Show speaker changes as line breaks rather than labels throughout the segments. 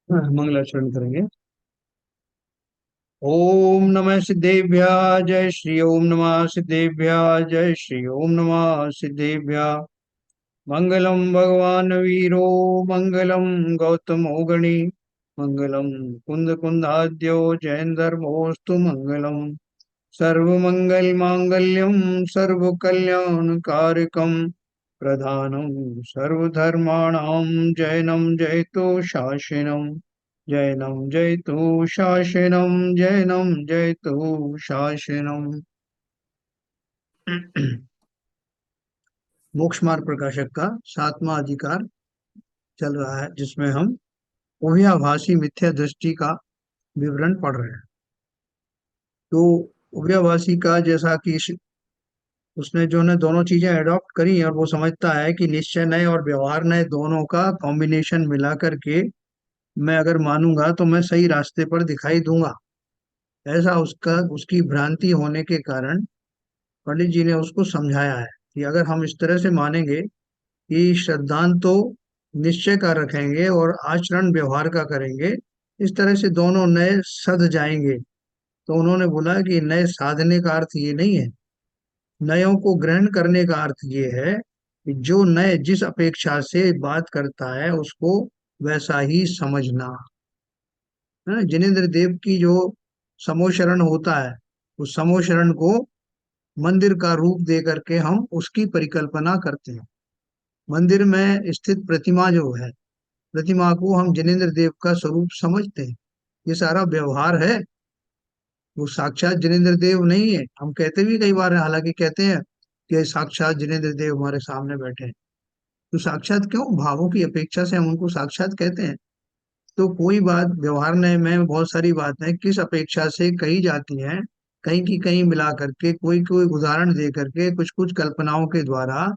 मंगलाचरण करेंगे। ओम नमः सिद्धेभ्य। जय श्री ओम नमः सिद्धेभ्य। जय श्री ओम नमः सिद्धेभ्य। मंगलम भगवान वीरो मंगलम गौतमो गणी मंगलम कुंद कुंदाद्यो जयंदर्भोस्तु मंगलम। सर्वमंगल मांगल्यम सर्वकल्याणकारकम प्रधानम सर्वधर्माणां जैनम जयतो शासनम। जैनम जयतु शासनम। जैनम जयतु शासनम। मोक्ष मार्ग प्रकाशक का सातवां अधिकार चल रहा है, जिसमें हम उभयाभाषी मिथ्या दृष्टि का विवरण पढ़ रहे हैं। तो उभयाभाषी का जैसा कि उसने जो ने दोनों चीजें अडॉप्ट करी और वो समझता है कि निश्चय नय और व्यवहार नय दोनों का कॉम्बिनेशन मिला करके मैं अगर मानूंगा तो मैं सही रास्ते पर दिखाई दूंगा। ऐसा उसका उसकी भ्रांति होने के कारण पंडित जी ने उसको समझाया है कि अगर हम इस तरह से मानेंगे कि श्रद्धांत तो निश्चय का रखेंगे और आचरण व्यवहार का करेंगे, इस तरह से दोनों नए सध जाएंगे। तो उन्होंने बोला कि नए साधने का अर्थ ये नहीं है, नयों को ग्रहण करने का अर्थ ये है कि जो नए जिस अपेक्षा से बात करता है उसको वैसा ही समझना है ना। जिनेन्द्र देव की जो समोशरण होता है, उस समोशरण को मंदिर का रूप दे करके हम उसकी परिकल्पना करते हैं। मंदिर में स्थित प्रतिमा जो है, प्रतिमा को हम जिनेन्द्र देव का स्वरूप समझते हैं। ये सारा व्यवहार है, वो साक्षात जिनेन्द्र देव नहीं है। हम कहते भी कई बार हैं, हालांकि कहते हैं कि साक्षात जिनेन्द्र देव हमारे सामने बैठे हैं। तो साक्षात क्यों, भावों की अपेक्षा से हम उनको साक्षात कहते हैं। तो कोई बात व्यवहार में बहुत सारी बातें किस अपेक्षा से कही जाती हैं, कहीं की कहीं मिला करके कोई कोई उदाहरण दे करके कुछ कुछ कल्पनाओं के द्वारा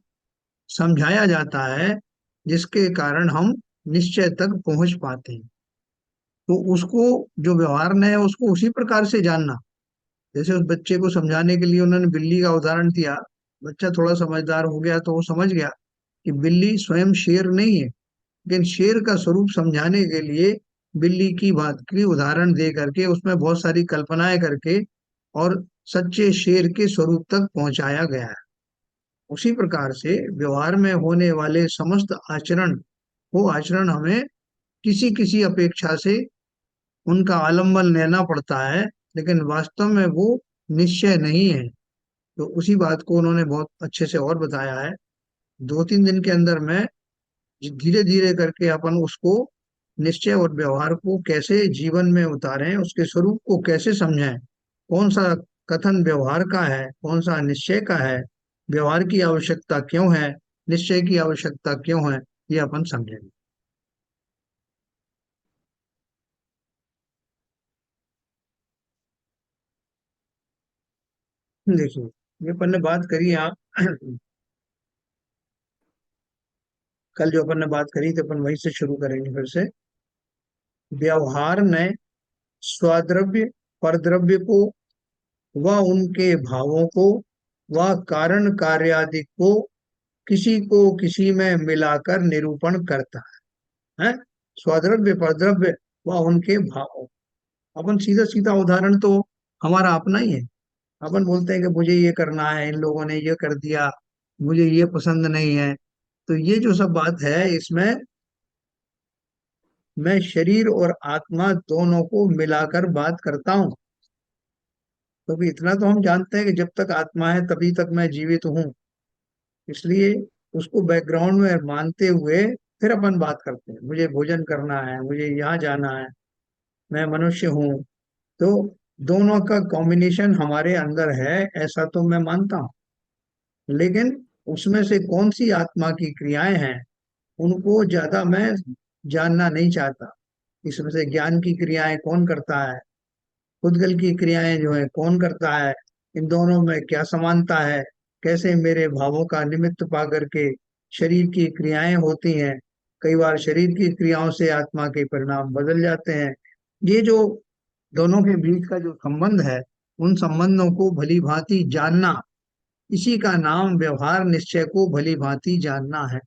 समझाया जाता है, जिसके कारण हम निश्चय तक पहुंच पाते हैं। तो उसको, जो व्यवहार में है उसको उसी प्रकार से जानना। जैसे उस बच्चे को समझाने के लिए उन्होंने बिल्ली का उदाहरण दिया, बच्चा थोड़ा समझदार हो गया तो वो समझ गया कि बिल्ली स्वयं शेर नहीं है, लेकिन शेर का स्वरूप समझाने के लिए बिल्ली की बात की उदाहरण दे करके उसमें बहुत सारी कल्पनाएं करके और सच्चे शेर के स्वरूप तक पहुंचाया गया है। उसी प्रकार से व्यवहार में होने वाले समस्त आचरण, वो आचरण हमें किसी किसी अपेक्षा से उनका आलम्बन लेना पड़ता है, लेकिन वास्तव में वो निश्चय नहीं है। तो उसी बात को उन्होंने बहुत अच्छे से और बताया है। 2-3 दिन के अंदर में धीरे धीरे करके अपन उसको, निश्चय और व्यवहार को कैसे जीवन में उतारें, उसके स्वरूप को कैसे समझें, कौन सा कथन व्यवहार का है, कौन सा निश्चय का है, व्यवहार की आवश्यकता क्यों है, निश्चय की आवश्यकता क्यों है, ये अपन समझेंगे। देखिए, ये अपन ने बात करी यहाँ कल जो अपन ने बात करी थी, अपन वहीं से शुरू करेंगे फिर से। व्यवहार में स्वाद्रव्य परद्रव्य को व उनके भावों को व कारण कार्यादि को किसी को किसी में मिलाकर निरूपण करता है। स्वाद्रव्य परद्रव्य व उनके भावों। अपन सीधा सीधा उदाहरण तो हमारा अपना ही है। अपन बोलते हैं कि मुझे ये करना है, इन लोगों ने ये कर दिया, मुझे ये पसंद नहीं है। तो ये जो सब बात है, इसमें मैं शरीर और आत्मा दोनों को मिलाकर बात करता हूँ। क्योंकि इतना तो हम जानते हैं कि जब तक आत्मा है तभी तक मैं जीवित हूँ। इसलिए उसको बैकग्राउंड में मानते हुए फिर अपन बात करते हैं। मुझे भोजन करना है, मुझे यहाँ जाना है, मैं मनुष्य हूँ। तो दोनों का कॉम्बिनेशन हमारे अंदर है, ऐसा तो मैं मानता हूँ। लेकिन उसमें से कौन सी आत्मा की क्रियाएं हैं, उनको ज्यादा मैं जानना नहीं चाहता। इसमें से ज्ञान की क्रियाएं कौन करता है, खुदगल की क्रियाएं जो है कौन करता है, इन दोनों में क्या समानता है, कैसे मेरे भावों का निमित्त पा करके शरीर की क्रियाएं होती हैं। कई बार शरीर की क्रियाओं से आत्मा के परिणाम बदल जाते हैं। ये जो दोनों के बीच का जो संबंध है, उन संबंधों को भली भांति जानना, इसी का नाम व्यवहार निश्चय को भली भांति जानना है।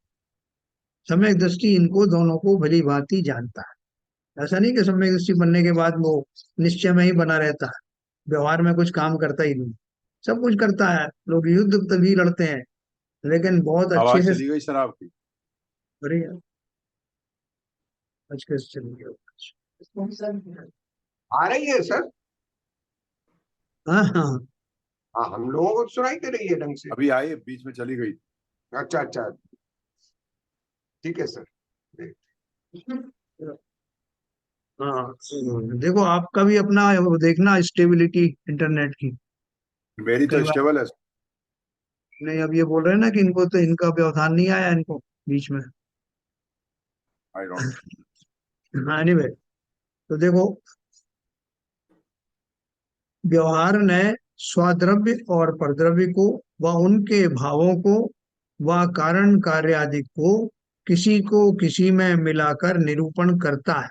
सम्यक दृष्टि इनको दोनों को भली भांति जानता है। ऐसा नहीं कि सम्यक दृष्टि बनने के बाद वो निश्चय में ही बना रहता है, व्यवहार में कुछ काम करता ही नहीं। सब कुछ करता है, लोग युद्ध तभी लड़ते हैं, लेकिन बहुत अच्छे
आवाज
से।
चली गई सर आपकी।
अरे यार, आज कैसे चल गया।
आ रही है सर।
हाँ हाँ।
हाँ, हम लोगों को सुनाई दे रही है ढंग से।
अभी आई, बीच में चली गई।
अच्छा अच्छा, ठीक है सर।
हाँ, देखो आपका भी अपना वो देखना स्टेबिलिटी इंटरनेट की।
मेरी
कई
तो
बार
स्टेबल है।
नहीं, अब ये बोल रहे हैं ना कि इनको तो इनका व्यवधान नहीं आया इनको बीच में।
I don't.
हाँ एनीवे, तो देखो, व्यवहार ने स्वाद्रव्य और परद्रव्य को व उनके भावों को व कारण कार्य आदि को किसी में मिलाकर निरूपण करता है।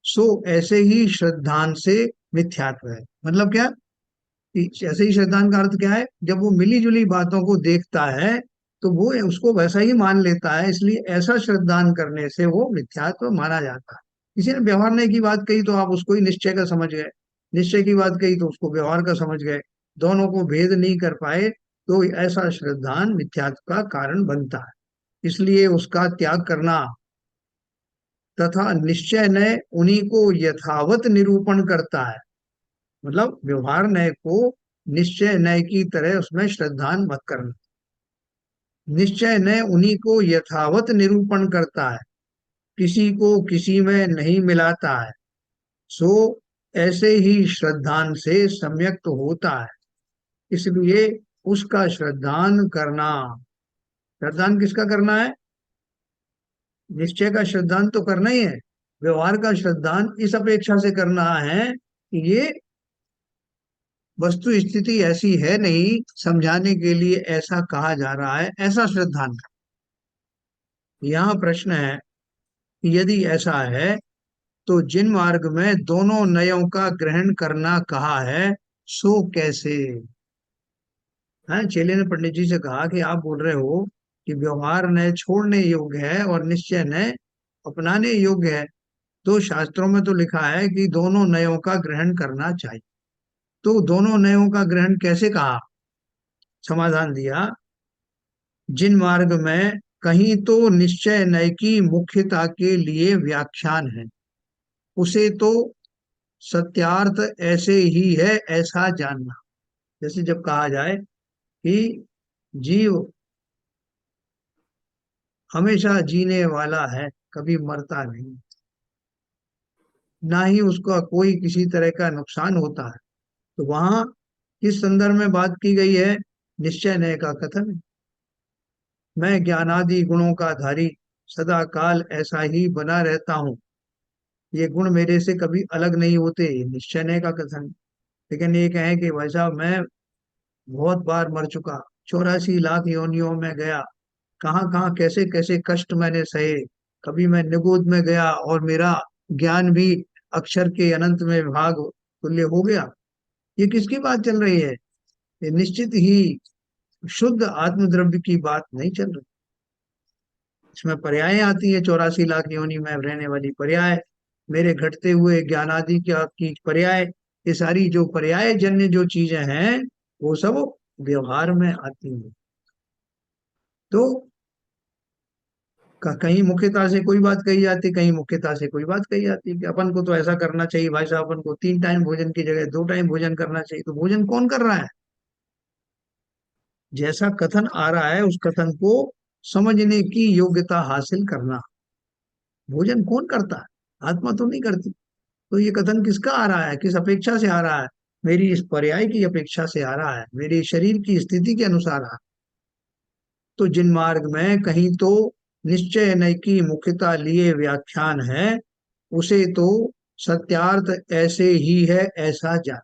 सो ऐसे ही श्रद्धान से मिथ्यात्व है। मतलब क्या कि ऐसे ही श्रद्धान का अर्थ क्या है, जब वो मिली जुली बातों को देखता है तो वो उसको वैसा ही मान लेता है, इसलिए ऐसा श्रद्धान करने से वो मिथ्यात्व माना जाता है। किसी ने व्यवहार नहीं की बात कही तो आप उसको ही निश्चय का समझ गए, निश्चय की बात कही तो उसको व्यवहार का समझ गए, दोनों को भेद नहीं कर पाए, तो ऐसा श्रद्धान मिथ्यात्व का कारण बनता है। इसलिए उसका त्याग करना तथा निश्चय ने उन्हीं को यथावत निरूपण करता है। मतलब व्यवहार न्याय को निश्चय न्याय की तरह उसमें श्रद्धान मत करना। निश्चय न्याय उन्हीं को यथावत निरूपण करता है, किसी को किसी में नहीं मिलाता है। सो ऐसे ही श्रद्धान से सम्यक तो होता है, इसलिए उसका श्रद्धान करना। श्रद्धान किसका करना है? निश्चय का श्रद्धान तो करना ही है। व्यवहार का श्रद्धान इस अपेक्षा से करना है कि ये वस्तु स्थिति ऐसी है नहीं, समझाने के लिए ऐसा कहा जा रहा है, ऐसा श्रद्धान का। यहाँ प्रश्न है कि यदि ऐसा है तो जिन मार्ग में दोनों नयों का ग्रहण करना कहा है, सो कैसे है? चेले ने पंडित जी से कहा कि आप बोल रहे हो कि व्यवहार नय छोड़ने योग्य है और निश्चय नय अपनाने योग्य है, तो शास्त्रों में तो लिखा है कि दोनों नयों का ग्रहण करना चाहिए। तो दोनों नयों का ग्रहण कैसे कहा? समाधान दिया, जिन मार्ग में कहीं तो निश्चय नय की मुख्यता के लिए व्याख्यान है, उसे तो सत्यार्थ ऐसे ही है ऐसा जानना। जैसे जब कहा जाए कि जीव हमेशा जीने वाला है, कभी मरता नहीं, ना ही उसका कोई किसी तरह का नुकसान होता है, तो वहां किस संदर्भ में बात की गई है? निश्चय नय का कथन है। मैं ज्ञानादि गुणों का धारी सदा काल ऐसा ही बना रहता हूँ, ये गुण मेरे से कभी अलग नहीं होते, ये निश्चय नय का कथन है। लेकिन ये कहें कि भाई साहब मैं बहुत बार मर चुका, 84 लाख योनियों में गया, कहाँ कहाँ कैसे कैसे कष्ट मैंने सहे, कभी मैं निगोद में गया और मेरा ज्ञान भी अक्षर के अनंत में विभाग तुल्य हो गया। ये किसकी बात चल रही है? ये निश्चित ही शुद्ध आत्मद्रव्य की बात नहीं चल रही। इसमें पर्याय आती है, 84 लाख योनि में रहने वाली पर्याय, मेरे घटते हुए ज्ञानादि की पर्याय, ये सारी जो पर्याय जन्य जो चीजें हैं वो सब व्यवहार में आती हैं। तो कहीं मुख्यता से कोई बात कही जाती, कहीं मुख्यता से कोई बात कही जाती कि अपन को तो ऐसा करना चाहिए भाई साहब, अपन को 3 टाइम भोजन की जगह 2 टाइम भोजन करना चाहिए। तो भोजन कौन कर रहा है? जैसा कथन आ रहा है उस कथन को समझने की योग्यता हासिल करना। भोजन कौन करता है? आत्मा तो नहीं करती। तो ये कथन किसका आ रहा है, किस अपेक्षा से आ रहा है? मेरी इस पर्याय की अपेक्षा से आ रहा है, मेरे शरीर की स्थिति के अनुसार आ रहा है। तो जिन मार्ग में कहीं तो निश्चय नय की मुख्यता लिए व्याख्यान है, उसे तो सत्यार्थ ऐसे ही है ऐसा जान।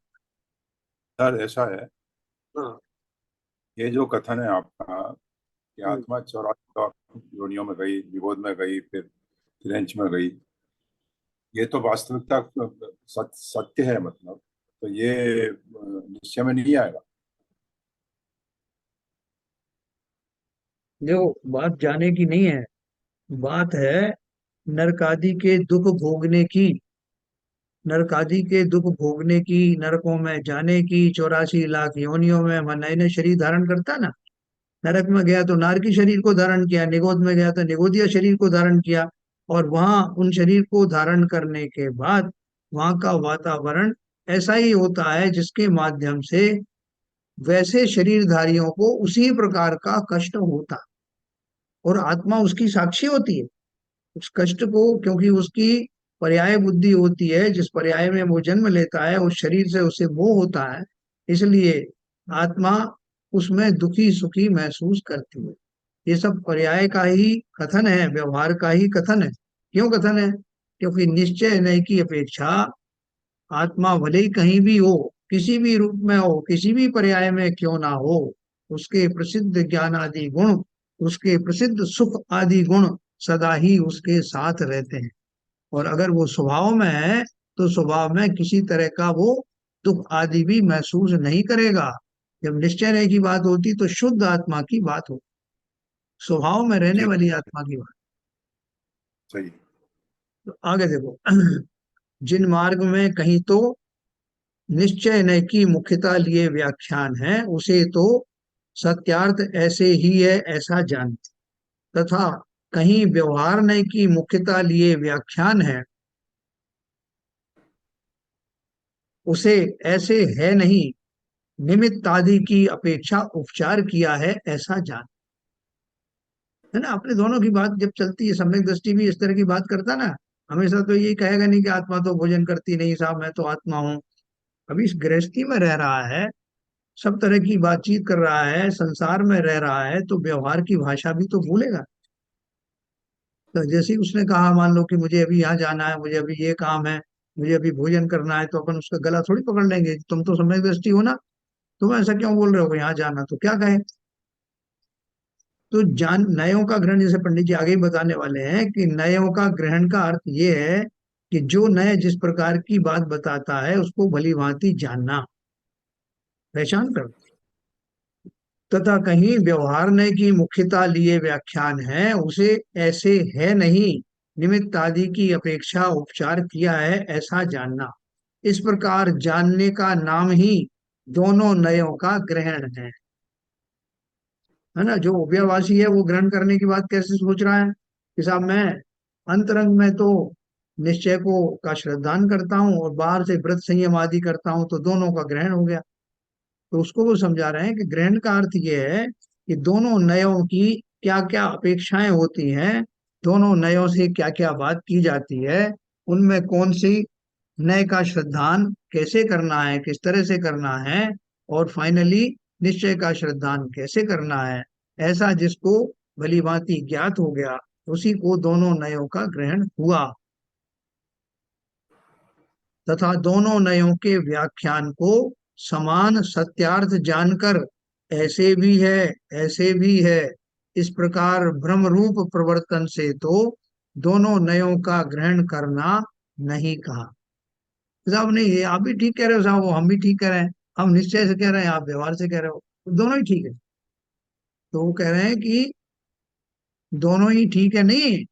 सर ऐसा है,
हाँ।
ये जो कथन है आपका कि
हम्म।
आत्मा 84 योनियों में गई, विबोध में गई, फिर क्रेंच में गई, ये तो वास्तविकता सत्य है। मतलब तो ये निश्चय में नहीं आएगा।
देखो बात जाने की नहीं है, बात है नरकादि के दुख भोगने की, नरकादि के दुख भोगने की, नरकों में जाने की, 84 लाख योनियों में वह नए नए शरीर धारण करता ना। नरक में गया तो नारकी शरीर को धारण किया, निगोद में गया तो निगोदिया शरीर को धारण किया, और वहां उन शरीर को धारण करने के बाद वहां का वातावरण ऐसा ही होता है जिसके माध्यम से वैसे शरीरधारियों को उसी प्रकार का कष्ट होता, और आत्मा उसकी साक्षी होती है उस कष्ट को, क्योंकि उसकी पर्याय बुद्धि होती है, जिस पर्याय में वो जन्म लेता है उस शरीर से उसे मोह होता है, इसलिए आत्मा उसमें दुखी सुखी महसूस करती है। ये सब पर्याय का ही कथन है, व्यवहार का ही कथन है। क्यों कथन है? क्योंकि निश्चय नय की अपेक्षा आत्मा भले ही कहीं भी हो, किसी भी रूप में हो, किसी भी पर्याय में क्यों ना हो, उसके प्रसिद्ध ज्ञान आदि गुण, उसके प्रसिद्ध सुख आदि गुण सदा ही उसके साथ रहते हैं। और अगर वो स्वभाव में है तो स्वभाव में किसी तरह का वो दुख आदि भी महसूस नहीं करेगा। जब निश्चय रहने की बात होती तो शुद्ध आत्मा की बात हो, स्वभाव में रहने
जी
वाली आत्मा की बात।
सही।
तो आगे देखो, जिन मार्ग में कहीं तो निश्चय न की मुख्यता लिए व्याख्यान है, उसे तो सत्यार्थ ऐसे ही है ऐसा जान, तथा कहीं व्यवहार न की मुख्यता लिए व्याख्यान है, उसे ऐसे है नहीं, निमित्त आदि की अपेक्षा उपचार किया है ऐसा जान। है ना, अपने दोनों की बात जब चलती है, सम्यक दृष्टि भी इस तरह की बात करता ना, हमेशा तो यही कहेगा नहीं कि आत्मा तो भोजन करती नहीं साहब, मैं तो आत्मा हूँ। अभी इस गृहस्थी में रह रहा है, सब तरह की बातचीत कर रहा है, संसार में रह रहा है, तो व्यवहार की भाषा भी तो भूलेगा। तो जैसे ही उसने कहा, मान लो कि मुझे अभी यहाँ जाना है, मुझे अभी ये काम है, मुझे अभी भोजन करना है, तो अपन उसका गला थोड़ी पकड़ लेंगे, तुम तो सम्यक दृष्टि हो ना, तुम ऐसा क्यों बोल रहे हो, यहाँ जाना तो क्या कहे। तो जान नयों का ग्रहण, जैसे पंडित जी आगे ही बताने वाले हैं कि नयों का ग्रहण का अर्थ ये है कि जो नय जिस प्रकार की बात बताता है उसको भली भांति जानना, पहचान कर। तथा कहीं व्यवहार ने की मुख्यता लिए व्याख्यान है, उसे ऐसे है नहीं, निमित्त आदि की अपेक्षा उपचार किया है ऐसा जानना। इस प्रकार जानने का नाम ही दोनों नयों का ग्रहण है ना। जो उभयवासी है वो ग्रहण करने की बात कैसे सोच रहा है कि साहब मैं अंतरंग में तो निश्चय को का श्रद्धान करता हूँ और बाहर से व्रत संयम आदि करता हूँ, तो दोनों का ग्रहण हो गया। तो उसको वो समझा रहे हैं कि ग्रहण का अर्थ ये है कि दोनों नयों की क्या क्या अपेक्षाएं होती हैं, दोनों नयों से क्या क्या बात की जाती है, उनमें कौन सी नए का श्रद्धान कैसे करना है, किस तरह से करना है, और फाइनली निश्चय का श्रद्धान कैसे करना है, ऐसा जिसको भली भांति ज्ञात हो गया, उसी को दोनों नयों का ग्रहण हुआ। तथा दोनों नयों के व्याख्यान को समान सत्यार्थ जानकर ऐसे भी है ऐसे भी है, इस प्रकार भ्रम रूप प्रवर्तन से तो दोनों नयों का ग्रहण करना नहीं कहा। साहब नहीं, ये आप भी ठीक कह रहे हो साहब, वो हम भी ठीक कह रहे हैं, हम निश्चय से कह रहे हैं, आप व्यवहार से कह रहे हो, तो दोनों ही ठीक है। तो वो कह रहे हैं कि दोनों ही ठीक है नहीं,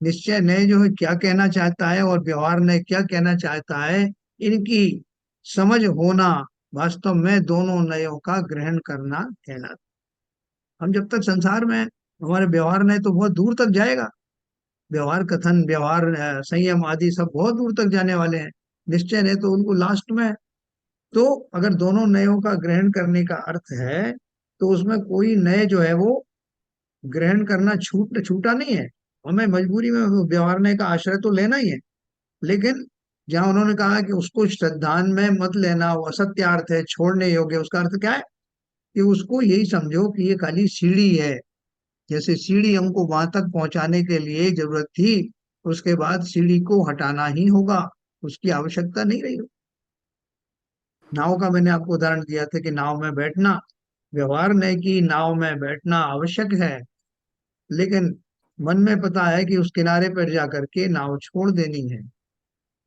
निश्चय ने जो है क्या कहना चाहता है और व्यवहार ने क्या कहना चाहता है, इनकी समझ होना वास्तव में दोनों नयों का ग्रहण करना कहलाता। हम जब तक संसार में, हमारे व्यवहार ने तो बहुत दूर तक जाएगा, व्यवहार कथन, व्यवहार संयम आदि सब बहुत दूर तक जाने वाले हैं, निश्चय ने तो उनको लास्ट में। तो अगर दोनों नयों का ग्रहण करने का अर्थ है, तो उसमें कोई नए जो है वो ग्रहण करना छूटा नहीं है, हमें मजबूरी में व्यवहारने का आश्रय तो लेना ही है। लेकिन जहां उन्होंने कहा कि उसको श्रद्धान में मत लेना, वो असत्य अर्थ है, छोड़ने योग्य, उसका अर्थ क्या है कि उसको यही समझो कि ये खाली सीढ़ी है, जैसे सीढ़ी हमको वहां तक पहुंचाने के लिए जरूरत थी, उसके बाद सीढ़ी को हटाना ही होगा, उसकी आवश्यकता नहीं रही। नाव का मैंने आपको उदाहरण दिया था कि नाव में बैठना, व्यवहार ने की नाव में बैठना आवश्यक है, लेकिन मन में पता है कि उस किनारे पर जाकर के नाव छोड़ देनी है।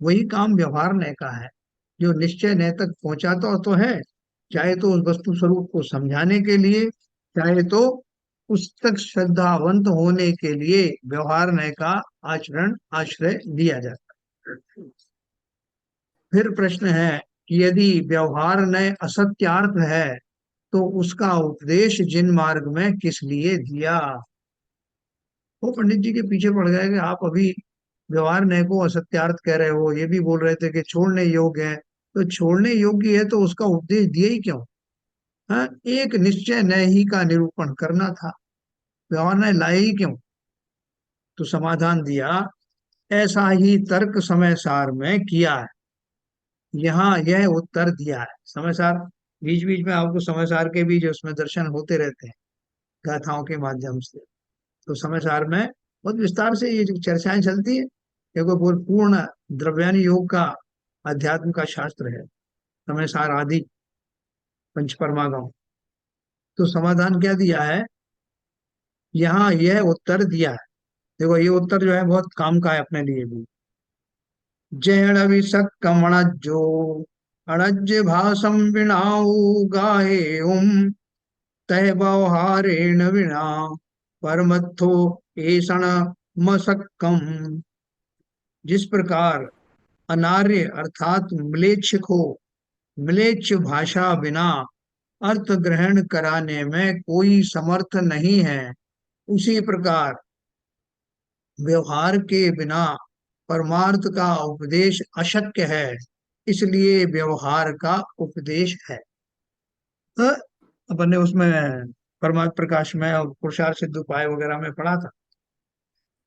वही काम व्यवहार ने का है, जो निश्चय ने तक पहुंचाता तो है, चाहे तो उस वस्तु स्वरूप को समझाने के लिए, चाहे तो उस तक श्रद्धावंत होने के लिए व्यवहार न्याय का आचरण आश्रय लिया जाता है। फिर प्रश्न है कि यदि व्यवहार न्याय असत्यार्थ है तो उसका उपदेश जिन मार्ग में किस लिए दिया। वो पंडित जी के पीछे पड़ गए कि आप अभी व्यवहार न्याय को असत्यार्थ कह रहे हो, ये भी बोल रहे थे कि छोड़ने योग्य है, तो छोड़ने योग्य है तो उसका उपदेश दिया ही क्यों। हाँ, एक निश्चय न्याय ही का निरूपण करना था, व्यवहार न्याय लाए ही क्यों। तो समाधान दिया, ऐसा ही तर्क समय सार में किया है। यहाँ यह उत्तर दिया है। समय सार, बीच बीच में आपको समय सार के भी जो उसमें दर्शन होते रहते हैं गाथाओं के माध्यम से। तो समय सार में बहुत विस्तार से ये जो चर्चाएं चलती है, देखो वो पूर्ण द्रव्यान योग का अध्यात्म का शास्त्र है समय सार आदि पंचपरमागम। तो समाधान क्या दिया है, यहाँ यह उत्तर दिया है। देखो ये उत्तर जो है बहुत काम का है अपने लिए भी। जैण विषक कमणज्जो अणज्य भाषम विनाऊ गाहे तह व्यवहारेण विना परमत्थो ऐषण मसक्कम। जिस प्रकार अनार्य अर्थात म्लेच्छ को म्लेच्छ भाषा बिना अर्थ ग्रहण कराने में कोई समर्थ नहीं है, उसी प्रकार व्यवहार के बिना परमार्थ का उपदेश अशक्य है, इसलिए व्यवहार का उपदेश है। तो अपन ने उसमें परमार्थ प्रकाश में और पुरुषार्थ सिद्ध उपाय वगैरह में पढ़ा था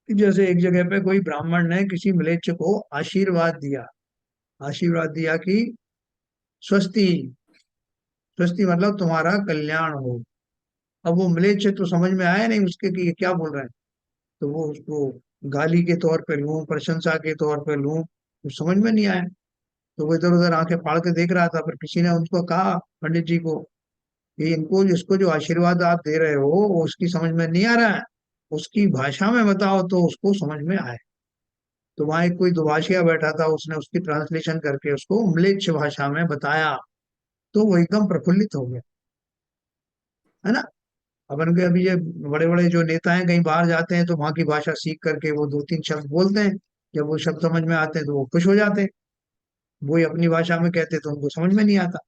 कि जैसे एक जगह पे कोई ब्राह्मण ने किसी म्लेच्छ को आशीर्वाद दिया, आशीर्वाद दिया कि स्वस्ति, स्वस्ति मतलब तुम्हारा कल्याण हो। अब वो म्लेच्छ तो समझ में आया नहीं उसके कि ये क्या बोल रहे हैं, तो वो उसको गाली के तौर पे लूं, प्रशंसा के तौर पे लूं, तो समझ में नहीं आया। तो वो इधर उधर आंखें फाड़ के देख रहा था। फिर किसी ने उनको कहा पंडित जी को कि इनको जिसको जो आशीर्वाद आप दे रहे हो वो उसकी समझ में नहीं आ रहा है, उसकी भाषा में बताओ तो उसको समझ में आए। तो वहां एक कोई दुभाषिया बैठा था, उसने उसकी ट्रांसलेशन करके उसको म्लेच्छ भाषा में बताया, तो वो एकदम प्रफुल्लित हो गया, है ना। अपन के अभी ये बड़े बड़े जो नेता हैं कहीं बाहर जाते हैं तो वहां की भाषा सीख करके वो दो तीन शब्द बोलते हैं, जब वो शब्द समझ में आते हैं तो वो खुश हो जाते हैं। वही अपनी भाषा में कहते तो उनको समझ में नहीं आता।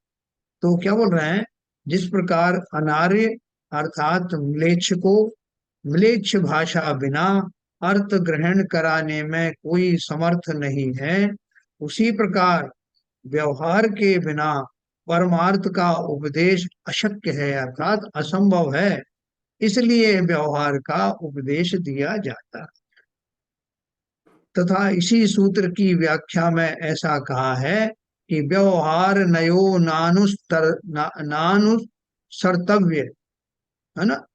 तो क्या बोल रहे हैं, जिस प्रकार अनार्य अर्थात म्लेच्छ को म्लेच्छ भाषा बिना अर्थ ग्रहण कराने में कोई समर्थ नहीं है, उसी प्रकार व्यवहार के बिना परमार्थ का उपदेश अशक्य है अर्थात असंभव है, इसलिए व्यवहार का उपदेश दिया जाता है। तथा इसी सूत्र की व्याख्या में ऐसा कहा है कि व्यवहार नयो नानुसर्तव्य, है ना।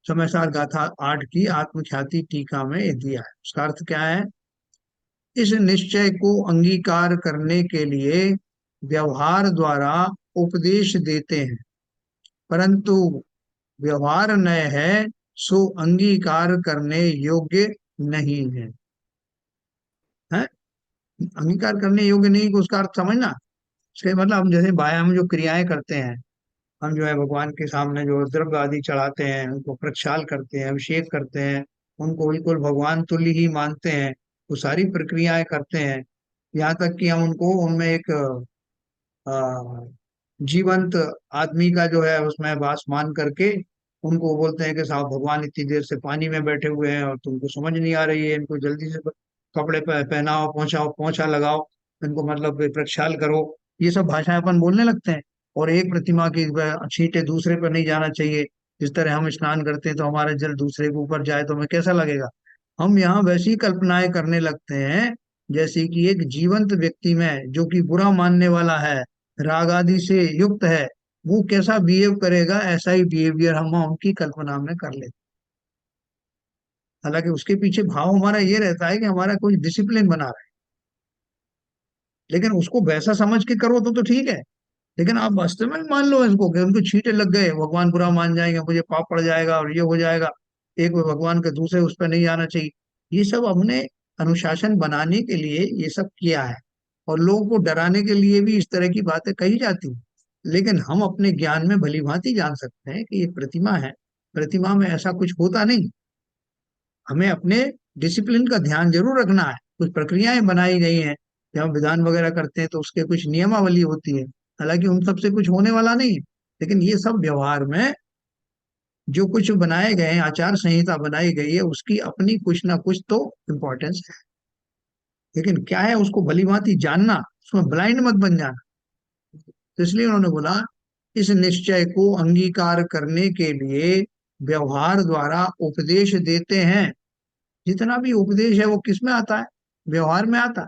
समयसार गाथा 8 की आत्मख्याति टीका में ये दिया है। उसका अर्थ क्या है, इस निश्चय को अंगीकार करने के लिए व्यवहार द्वारा उपदेश देते हैं, परंतु व्यवहार नय है सो अंगीकार करने योग्य नहीं है। है, अंगीकार करने योग्य नहीं को उसका अर्थ समझना। इसके मतलब हम जैसे व्यायाम जो क्रियाएं करते हैं, हम जो है भगवान के सामने जो द्रव्य आदि चढ़ाते हैं, उनको प्रक्षाल करते हैं, अभिषेक करते हैं, उनको बिल्कुल भगवान तुल्य ही मानते हैं, वो सारी प्रक्रियाएं करते हैं। यहाँ तक कि हम उनको उनमें एक अ, जीवंत आदमी का जो है उसमें वास मान करके उनको बोलते हैं कि साहब भगवान इतनी देर से पानी में बैठे हुए हैं और तुमको समझ नहीं आ रही है, इनको जल्दी से कपड़े पहनाओ, पहुंचाओ, पोंछा लगाओ, इनको मतलब प्रक्षाल करो। ये सब भाषाएं अपन बोलने लगते हैं। और एक प्रतिमा की छींटे दूसरे पर नहीं जाना चाहिए। जिस तरह हम स्नान करते हैं तो हमारा जल दूसरे के ऊपर जाए तो हमें कैसा लगेगा। हम यहाँ वैसी कल्पनाएं करने लगते हैं जैसे कि एक जीवंत व्यक्ति में जो कि बुरा मानने वाला है, राग आदि से युक्त है, वो कैसा बिहेव करेगा, ऐसा ही बिहेवियर हम उनकी कल्पना में कर लेते। हालांकि उसके पीछे भाव हमारा ये रहता है कि हमारा कोई डिसिप्लिन बना रहे, लेकिन उसको वैसा समझ के करो तो ठीक है। लेकिन आप वास्तव में मान लो इसको कि उनको छींटे लग गए, भगवान बुरा मान जाएंगे, मुझे पाप पड़ जाएगा और ये हो जाएगा, एक भगवान के दूसरे उस पर नहीं आना चाहिए। ये सब हमने अनुशासन बनाने के लिए ये सब किया है, और लोगों को डराने के लिए भी इस तरह की बातें कही जाती हैं। लेकिन हम अपने ज्ञान में भली भांति जान सकते हैं कि ये प्रतिमा है, प्रतिमा में ऐसा कुछ होता नहीं। हमें अपने डिसिप्लिन का ध्यान जरूर रखना है। कुछ प्रक्रियाएं बनाई गई हैं, जब हम विधान वगैरह करते हैं तो उसके कुछ नियमावली होती है, हालांकि उन सबसे कुछ होने वाला नहीं है। लेकिन ये सब व्यवहार में जो कुछ बनाए गए हैं, आचार संहिता बनाई गई है, उसकी अपनी कुछ ना कुछ तो इम्पोर्टेंस है। लेकिन क्या है, उसको भली भांति जानना, उसमें ब्लाइंड मत बन जाना। तो इसलिए उन्होंने बोला, इस निश्चय को अंगीकार करने के लिए व्यवहार द्वारा उपदेश देते हैं। जितना भी उपदेश है वो किस में आता है? व्यवहार में आता है।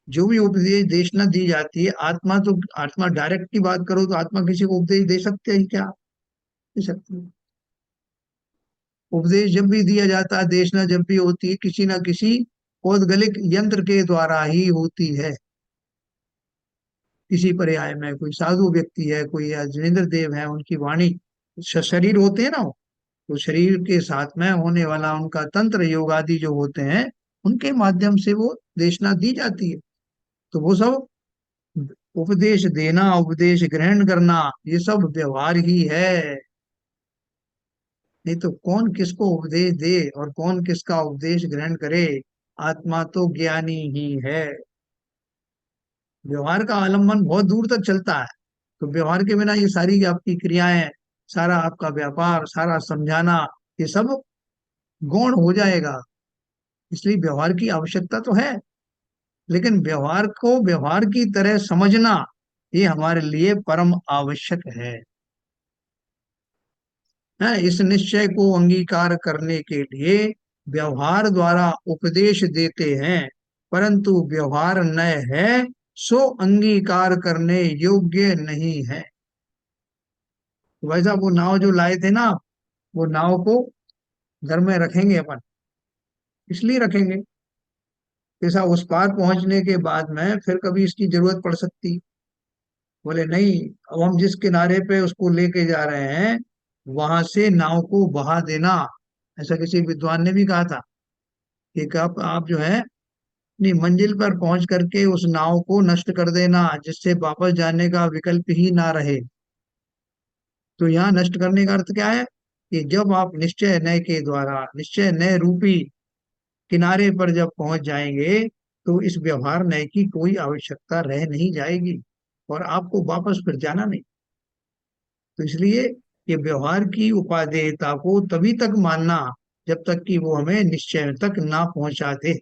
जो भी उपदेश देशना दी जाती है, आत्मा तो, आत्मा डायरेक्ट की बात करो तो आत्मा किसी को उपदेश दे सकते हैं क्या? दे सकती है। उपदेश जब भी दिया जाता है, देशना जब भी होती है, किसी ना किसी पौद्गलिक यंत्र के द्वारा ही होती है। किसी पर्याय में कोई साधु व्यक्ति है, कोई जिनेन्द्र देव है, उनकी वाणी, शरीर होते हैं ना, तो शरीर के साथ में होने वाला उनका तंत्र योग आदि जो होते हैं, उनके माध्यम से वो देशना दी जाती है। तो वो सब उपदेश देना, उपदेश ग्रहण करना, ये सब व्यवहार ही है। नहीं तो कौन किसको उपदेश दे और कौन किसका उपदेश ग्रहण करे? आत्मा तो ज्ञानी ही है। व्यवहार का आलम्बन बहुत दूर तक चलता है। तो व्यवहार के बिना ये सारी आपकी क्रियाएं, सारा आपका व्यापार, सारा समझाना, ये सब गौण हो जाएगा। इसलिए व्यवहार की आवश्यकता तो है, लेकिन व्यवहार को व्यवहार की तरह समझना, ये हमारे लिए परम आवश्यक है। इस निश्चय को अंगीकार करने के लिए व्यवहार द्वारा उपदेश देते हैं, परंतु व्यवहार न है सो अंगीकार करने योग्य नहीं है। वैसा वो नाव जो लाए थे ना, वो नाव को घर में रखेंगे अपन, इसलिए रखेंगे ऐसा, उस पार पहुंचने के बाद में फिर कभी इसकी जरूरत पड़ सकती। बोले नहीं, अब हम जिस किनारे पे उसको लेके जा रहे हैं, वहां से नाव को बहा देना। ऐसा किसी विद्वान ने भी कहा था कि कब आप जो है अपनी मंजिल पर पहुंच करके उस नाव को नष्ट कर देना, जिससे वापस जाने का विकल्प ही ना रहे। तो यहाँ नष्ट करने का अर्थ क्या है? कि जब आप निश्चय नय के द्वारा, निश्चय नय रूपी किनारे पर जब पहुंच जाएंगे, तो इस व्यवहार नय की कोई आवश्यकता रह नहीं जाएगी और आपको वापस फिर जाना नहीं। तो इसलिए ये व्यवहार की उपादेयता को तभी तक मानना जब तक कि वो हमें निश्चय तक ना पहुंचा दे।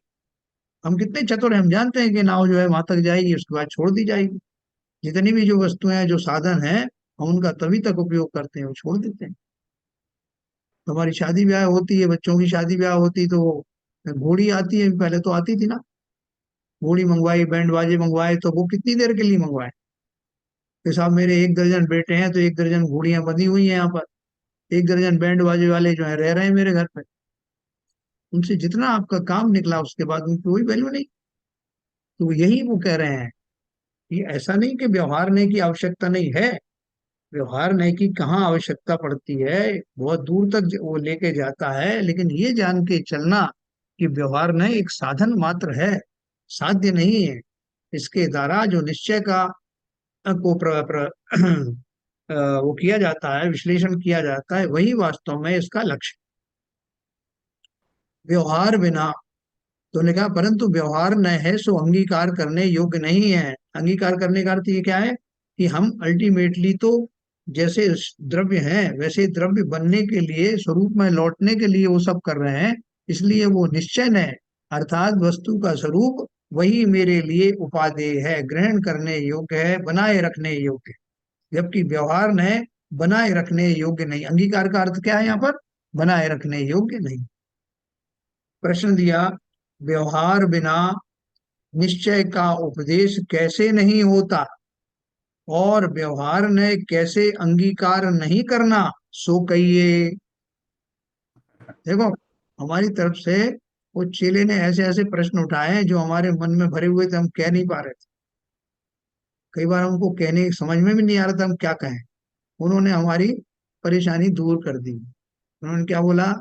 हम कितने चतुर हैं, हम जानते हैं कि नाव जो है वहां तक जाएगी, उसके बाद छोड़ दी जाएगी। जितनी भी जो वस्तुएं हैं, जो साधन है, हम उनका तभी तक उपयोग करते हैं, वो छोड़ देते हैं। तो हमारी शादी ब्याह होती है, बच्चों की शादी ब्याह होती, तो घोड़ी आती है, पहले तो आती थी ना, घोड़ी मंगवाई, बैंड बाजे मंगवाए, तो वो कितनी देर के लिए मंगवाए? कि साहब मेरे 1 दर्जन बेटे हैं, तो 1 दर्जन घोड़ियां बंधी हुई हैं यहाँ पर, 1 दर्जन बैंड बाजे वाले जो है रह रहे हैं मेरे घर पे। उनसे जितना आपका काम निकला, उसके बाद उनकी कोई वैल्यू नहीं। तो यही वो कह रहे हैं कि ऐसा नहीं कि व्यवहार नहीं की आवश्यकता नहीं है। व्यवहार नहीं की कहाँ आवश्यकता पड़ती है, बहुत दूर तक वो लेके जाता है। लेकिन ये जान के चलना कि व्यवहार नहीं एक साधन मात्र है, साध्य नहीं है। इसके द्वारा जो निश्चय का को वो किया जाता है, विश्लेषण किया जाता है, वही वास्तव में इसका लक्ष्य। व्यवहार बिना, तो ने कहा परंतु व्यवहार न है सो अंगीकार करने योग्य नहीं है। अंगीकार करने का अर्थ ये क्या है? कि हम अल्टीमेटली तो जैसे द्रव्य हैं, वैसे द्रव्य बनने के लिए, स्वरूप में लौटने के लिए वो सब कर रहे हैं। इसलिए वो निश्चय है, अर्थात वस्तु का स्वरूप वही मेरे लिए उपादेय है, ग्रहण करने योग्य है, बनाए रखने योग्य है। जबकि व्यवहार न बनाए रखने योग्य नहीं। अंगीकार का अर्थ क्या है यहाँ पर? बनाए रखने योग्य नहीं। प्रश्न दिया, व्यवहार बिना निश्चय का उपदेश कैसे नहीं होता, और व्यवहार ने कैसे अंगीकार नहीं करना, सो कहिए। देखो, हमारी तरफ से वो चेले ने ऐसे ऐसे प्रश्न उठाए हैं जो हमारे मन में भरे हुए थे, हम कह नहीं पा रहे थे। कई बार हमको कहने समझ में भी नहीं आ रहा था हम क्या कहें। उन्होंने हमारी परेशानी दूर कर दी। उन्होंने क्या बोला?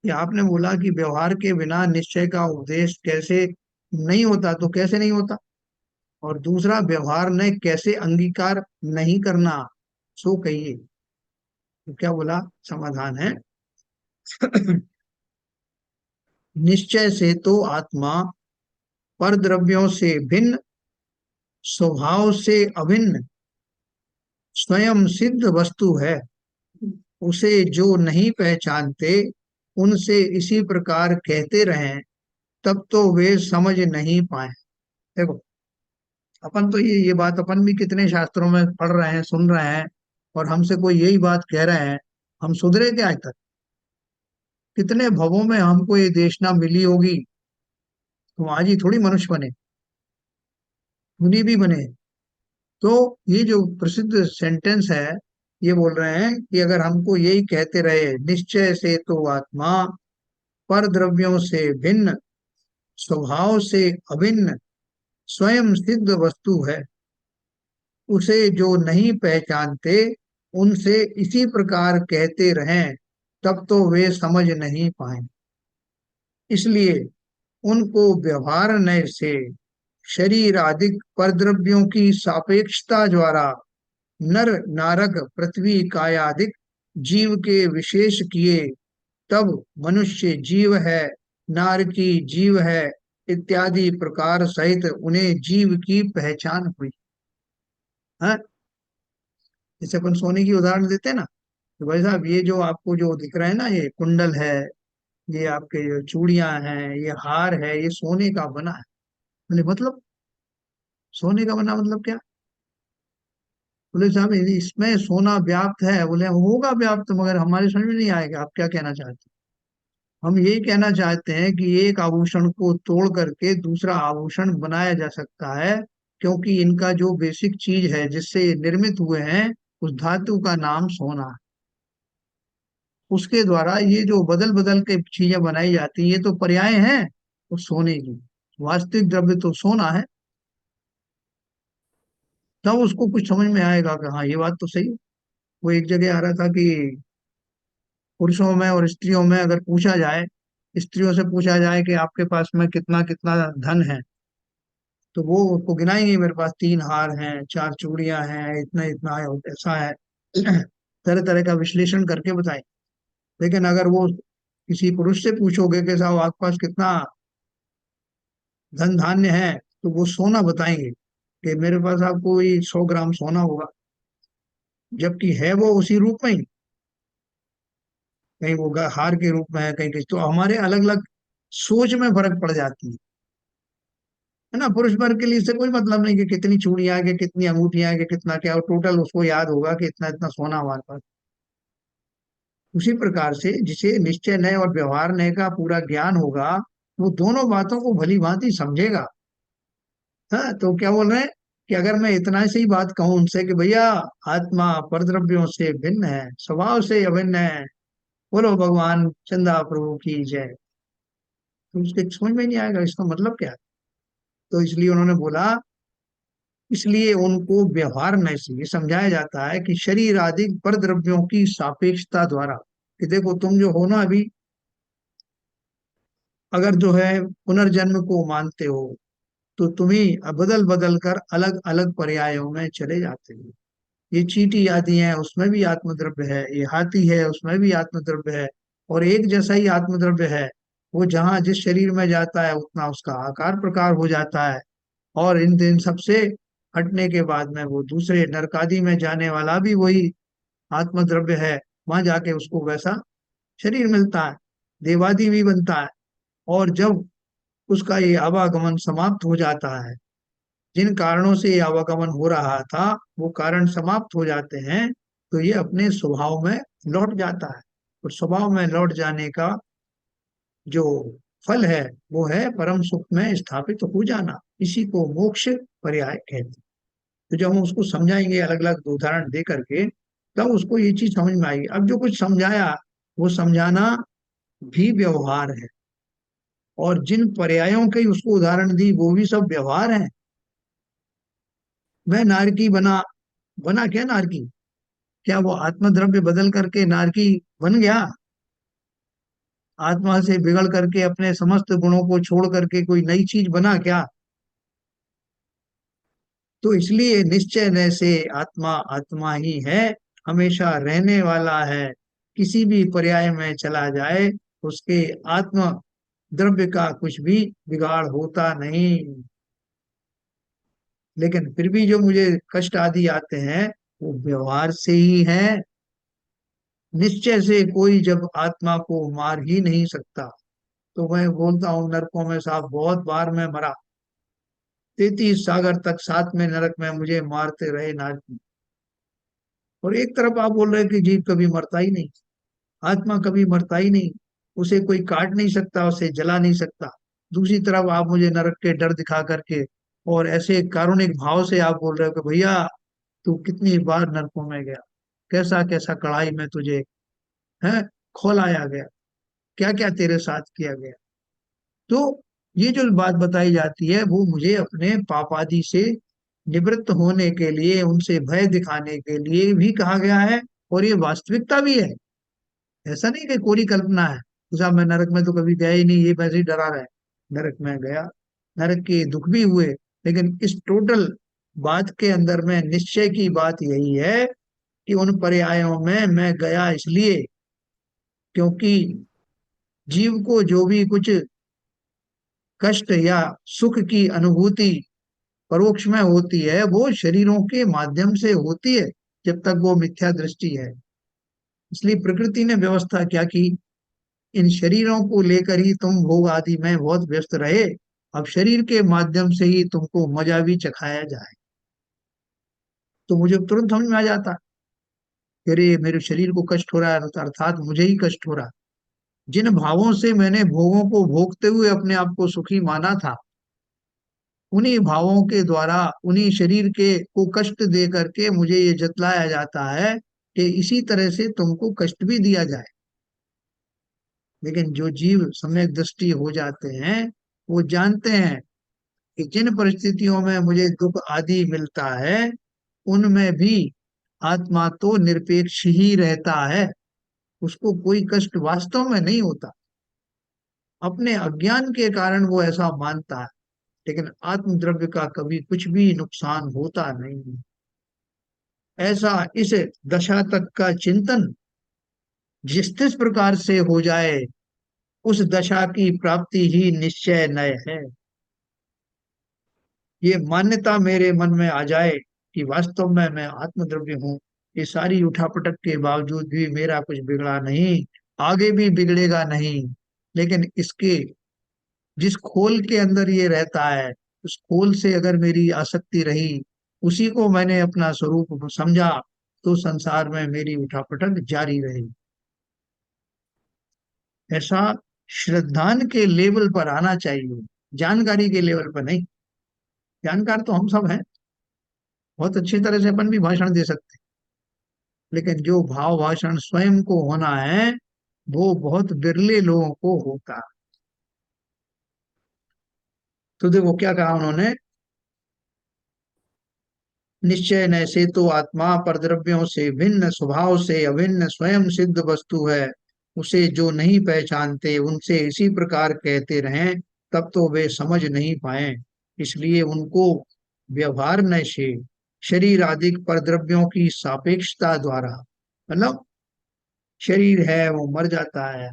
कि आपने बोला कि व्यवहार के बिना निश्चय का उपदेश कैसे नहीं होता, तो कैसे नहीं होता? और दूसरा, व्यवहार ने कैसे अंगीकार नहीं करना, सो कहिए। तो क्या बोला समाधान है? निश्चय से तो आत्मा पर द्रव्यों से भिन्न, स्वभाव से अभिन्न, स्वयं सिद्ध वस्तु है। उसे जो नहीं पहचानते उनसे इसी प्रकार कहते रहें, तब तो वे समझ नहीं पाए। देखो, अपन तो ये बात अपन भी कितने शास्त्रों में पढ़ रहे हैं, सुन रहे हैं, और हमसे कोई यही बात कह रहे हैं, हम सुधरे क्या आज तक? कितने भवों में हमको ये देशना मिली होगी, तुम आज ही थोड़ी मनुष्य बने, मुनि भी बने। तो ये जो प्रसिद्ध सेंटेंस है, ये बोल रहे हैं कि अगर हमको यही कहते रहे, निश्चय से तो आत्मा पर द्रव्यों से भिन्न, स्वभाव से अभिन्न, स्वयं सिद्ध वस्तु है, उसे जो नहीं पहचानते उनसे इसी प्रकार कहते रहें, तब तो वे समझ नहीं पाए। इसलिए उनको व्यवहार नय से शरीर आदि परद्रव्यों की सापेक्षता द्वारा नर नारक पृथ्वी कायादिक जीव के विशेष किए, तब मनुष्य जीव है, नारकी जीव है इत्यादि प्रकार सहित उन्हें जीव की पहचान हुई। हाँ, जैसे अपन सोने की उदाहरण देते हैं ना, तो भाई साहब ये जो आपको जो दिख रहा है ना, ये कुंडल है, ये आपके जो चूड़ियां हैं, ये हार है, ये सोने का बना है। बोले मतलब सोने का बना मतलब क्या? बोले साहब इसमें सोना व्याप्त है। बोले होगा व्याप्त, मगर हमारे समझ में नहीं आएगा आप क्या कहना चाहते हैं। हम यही कहना चाहते हैं कि एक आभूषण को तोड़ करके दूसरा आभूषण बनाया जा सकता है, क्योंकि इनका जो बेसिक चीज है जिससे ये निर्मित हुए हैं, उस धातु का नाम सोना है। उसके द्वारा ये जो बदल बदल के चीजें बनाई जाती हैं, ये तो पर्याय हैं उस सोने की। वास्तविक द्रव्य तो सोना है। तब उसको कुछ समझ में आएगा कि हाँ ये बात तो सही है। वो एक जगह आ रहा था कि पुरुषों में और स्त्रियों में अगर पूछा जाए, स्त्रियों से पूछा जाए कि आपके पास में कितना कितना धन है, तो वो उसको गिनाएंगे, मेरे पास 3 हार हैं, 4 चूड़ियां हैं, इतना इतना है, ऐसा है। तरह तरह का विश्लेषण करके बताएं। लेकिन अगर वो किसी पुरुष से पूछोगे कि साहब आपके पास कितना धन धान्य है, तो वो सोना बताएंगे कि मेरे पास आपको वही 100 ग्राम सोना होगा, जबकि है वो उसी रूप में ही। कहीं वो हार के रूप में है, कहीं किसी। तो हमारे अलग अलग सोच में फर्क पड़ जाती है ना। पुरुष वर्ग के लिए इससे कोई मतलब नहीं कि कितनी चूड़ियां हैं, कि कितनी अंगूठियां हैं, कि कितना क्या, और टोटल उसको याद होगा कि इतना इतना सोना हमारे पास। उसी प्रकार से जिसे निश्चय नय और व्यवहार नय का पूरा ज्ञान होगा, वो दोनों बातों को भली भांति समझेगा। हाँ, तो क्या बोल रहे हैं कि अगर मैं इतना से ही बात कहूं उनसे कि भैया आत्मा परद्रव्यों से भिन्न है, स्वभाव से अभिन्न है, बोलो भगवान चंदा प्रभु की जय, तो उसके समझ में नहीं आएगा इसका मतलब क्या है। तो इसलिए उन्होंने बोला, इसलिए उनको व्यवहार नय से ये समझाया जाता है कि शरीर आदि पर द्रव्यों की सापेक्षता द्वारा, कि देखो तुम जो हो ना अभी, अगर जो है पुनर्जन्म को मानते हो, तो तुम्हें बदल बदल कर अलग अलग पर्यायों में चले जाते हो। ये चींटी आदि है, उसमें भी आत्मद्रव्य है, ये हाथी है उसमें भी आत्मद्रव्य है, और एक जैसा ही आत्मद्रव्य है। वो जहाँ जिस शरीर में जाता है उतना उसका आकार प्रकार हो जाता है, और इन दिन सबसे हटने के बाद में वो दूसरे नरकादि में जाने वाला भी वही आत्मद्रव्य है। वहां जाके उसको वैसा शरीर मिलता है, देवादि भी बनता है। और जब उसका ये आवागमन समाप्त हो जाता है, जिन कारणों से ये आवागमन हो रहा था वो कारण समाप्त हो जाते हैं, तो ये अपने स्वभाव में लौट जाता है। और स्वभाव में लौट जाने का जो फल है, वो है परम सुख में स्थापित हो जाना। इसी को मोक्ष पर्याय कहते हैं। तो जब हम उसको समझाएंगे अलग अलग उदाहरण दे करके, तब उसको ये चीज समझ में आएगी। अब जो कुछ समझाया, वो समझाना भी व्यवहार है, और जिन पर्यायों के उसको उदाहरण दी वो भी सब व्यवहार है। मैं नारकी बना, बना क्या नारकी? क्या वो आत्मद्रव्य बदल करके नारकी बन गया? आत्मा से बिगड़ करके अपने समस्त गुणों को छोड़ करके कोई नई चीज बना क्या? तो इसलिए निश्चय न से आत्मा आत्मा ही है, हमेशा रहने वाला है, किसी भी पर्याय में चला जाए उसके आत्म द्रव्य का कुछ भी बिगाड़ होता नहीं। लेकिन फिर भी जो मुझे कष्ट आदि आते हैं वो व्यवहार से ही है। निश्चय से कोई जब आत्मा को मार ही नहीं सकता, तो मैं बोलता हूँ नरकों में साहब बहुत बार मैं मरा, 33 सागर तक साथ में नरक में मुझे मारते रहे ना। और एक तरफ आप बोल रहे हैं कि जीव कभी मरता ही नहीं, आत्मा कभी मरता ही नहीं, उसे कोई काट नहीं सकता, उसे जला नहीं सकता। दूसरी तरफ आप मुझे नरक के डर दिखा करके और ऐसे कारुणिक भाव से आप बोल रहे हो कि भैया तू कितनी बार नरकों में गया, कैसा कैसा कढ़ाई में तुझे है खोलाया गया, क्या क्या तेरे साथ किया गया। तो ये जो बात बताई जाती है वो मुझे अपने पापादि से निवृत्त होने के लिए, उनसे भय दिखाने के लिए भी कहा गया है। और ये वास्तविकता भी है, ऐसा नहीं कि कोरी कल्पना है कि साहब मैं नरक में तो कभी गया ही नहीं, ये वैसे ही डरा रहा है। नरक में गया, नरक के दुख भी हुए, लेकिन इस टोटल बात के अंदर में निश्चय की बात यही है कि उन पर्यायों में मैं गया इसलिए क्योंकि जीव को जो भी कुछ कष्ट या सुख की अनुभूति परोक्ष में होती है वो शरीरों के माध्यम से होती है, जब तक वो मिथ्या दृष्टि है। इसलिए प्रकृति ने व्यवस्था क्या की, इन शरीरों को लेकर ही तुम भोग आदि में बहुत व्यस्त रहे, अब शरीर के माध्यम से ही तुमको मजा भी चखाया जाए। तो मुझे तुरंत समझ में आ जाता कि अरे मेरे शरीर को कष्ट हो रहा है, तो अर्थात मुझे ही कष्ट हो रहा है। जिन भावों से मैंने भोगों को भोगते हुए अपने आप को सुखी माना था, उन्हीं भावों के द्वारा उन्हीं शरीर के को कष्ट दे करके मुझे ये जतलाया जाता है कि इसी तरह से तुमको कष्ट भी दिया जाए। लेकिन जो जीव सम्यक दृष्टि हो जाते हैं वो जानते हैं कि जिन परिस्थितियों में मुझे दुख आदि मिलता है उनमें भी आत्मा तो निरपेक्ष ही रहता है, उसको कोई कष्ट वास्तव में नहीं होता। अपने अज्ञान के कारण वो ऐसा मानता है, लेकिन आत्मद्रव्य का कभी कुछ भी नुकसान होता नहीं। ऐसा इस दशा तक का चिंतन जिस प्रकार से हो जाए उस दशा की प्राप्ति ही निश्चय नय है। ये मान्यता मेरे मन में आ जाए कि वास्तव में मैं आत्मद्रव्य हूँ, ये सारी उठापटक के बावजूद भी मेरा कुछ बिगड़ा नहीं, आगे भी बिगड़ेगा नहीं। लेकिन इसके जिस खोल के अंदर ये रहता है उस खोल से अगर मेरी आसक्ति रही, उसी को मैंने अपना स्वरूप समझा, तो संसार में मेरी उठापटक जारी रहेगी। ऐसा श्रद्धान के लेवल पर आना चाहिए, जानकारी के लेवल पर नहीं। जानकार तो हम सब हैं, बहुत अच्छी तरह से अपन भी भाषण दे सकते हैं, लेकिन जो भाव भाषण स्वयं को होना है वो बहुत बिरले लोगों को होता है। तो देखो क्या कहा उन्होंने, निश्चय न से तो आत्मा परद्रव्यों से भिन्न स्वभाव से अभिन्न स्वयं सिद्ध वस्तु है, उसे जो नहीं पहचानते उनसे इसी प्रकार कहते रहें तब तो वे समझ नहीं पाए। इसलिए उनको व्यवहार न से शरीर आदि परद्रव्यों की सापेक्षता द्वारा, मतलब शरीर है वो मर जाता है,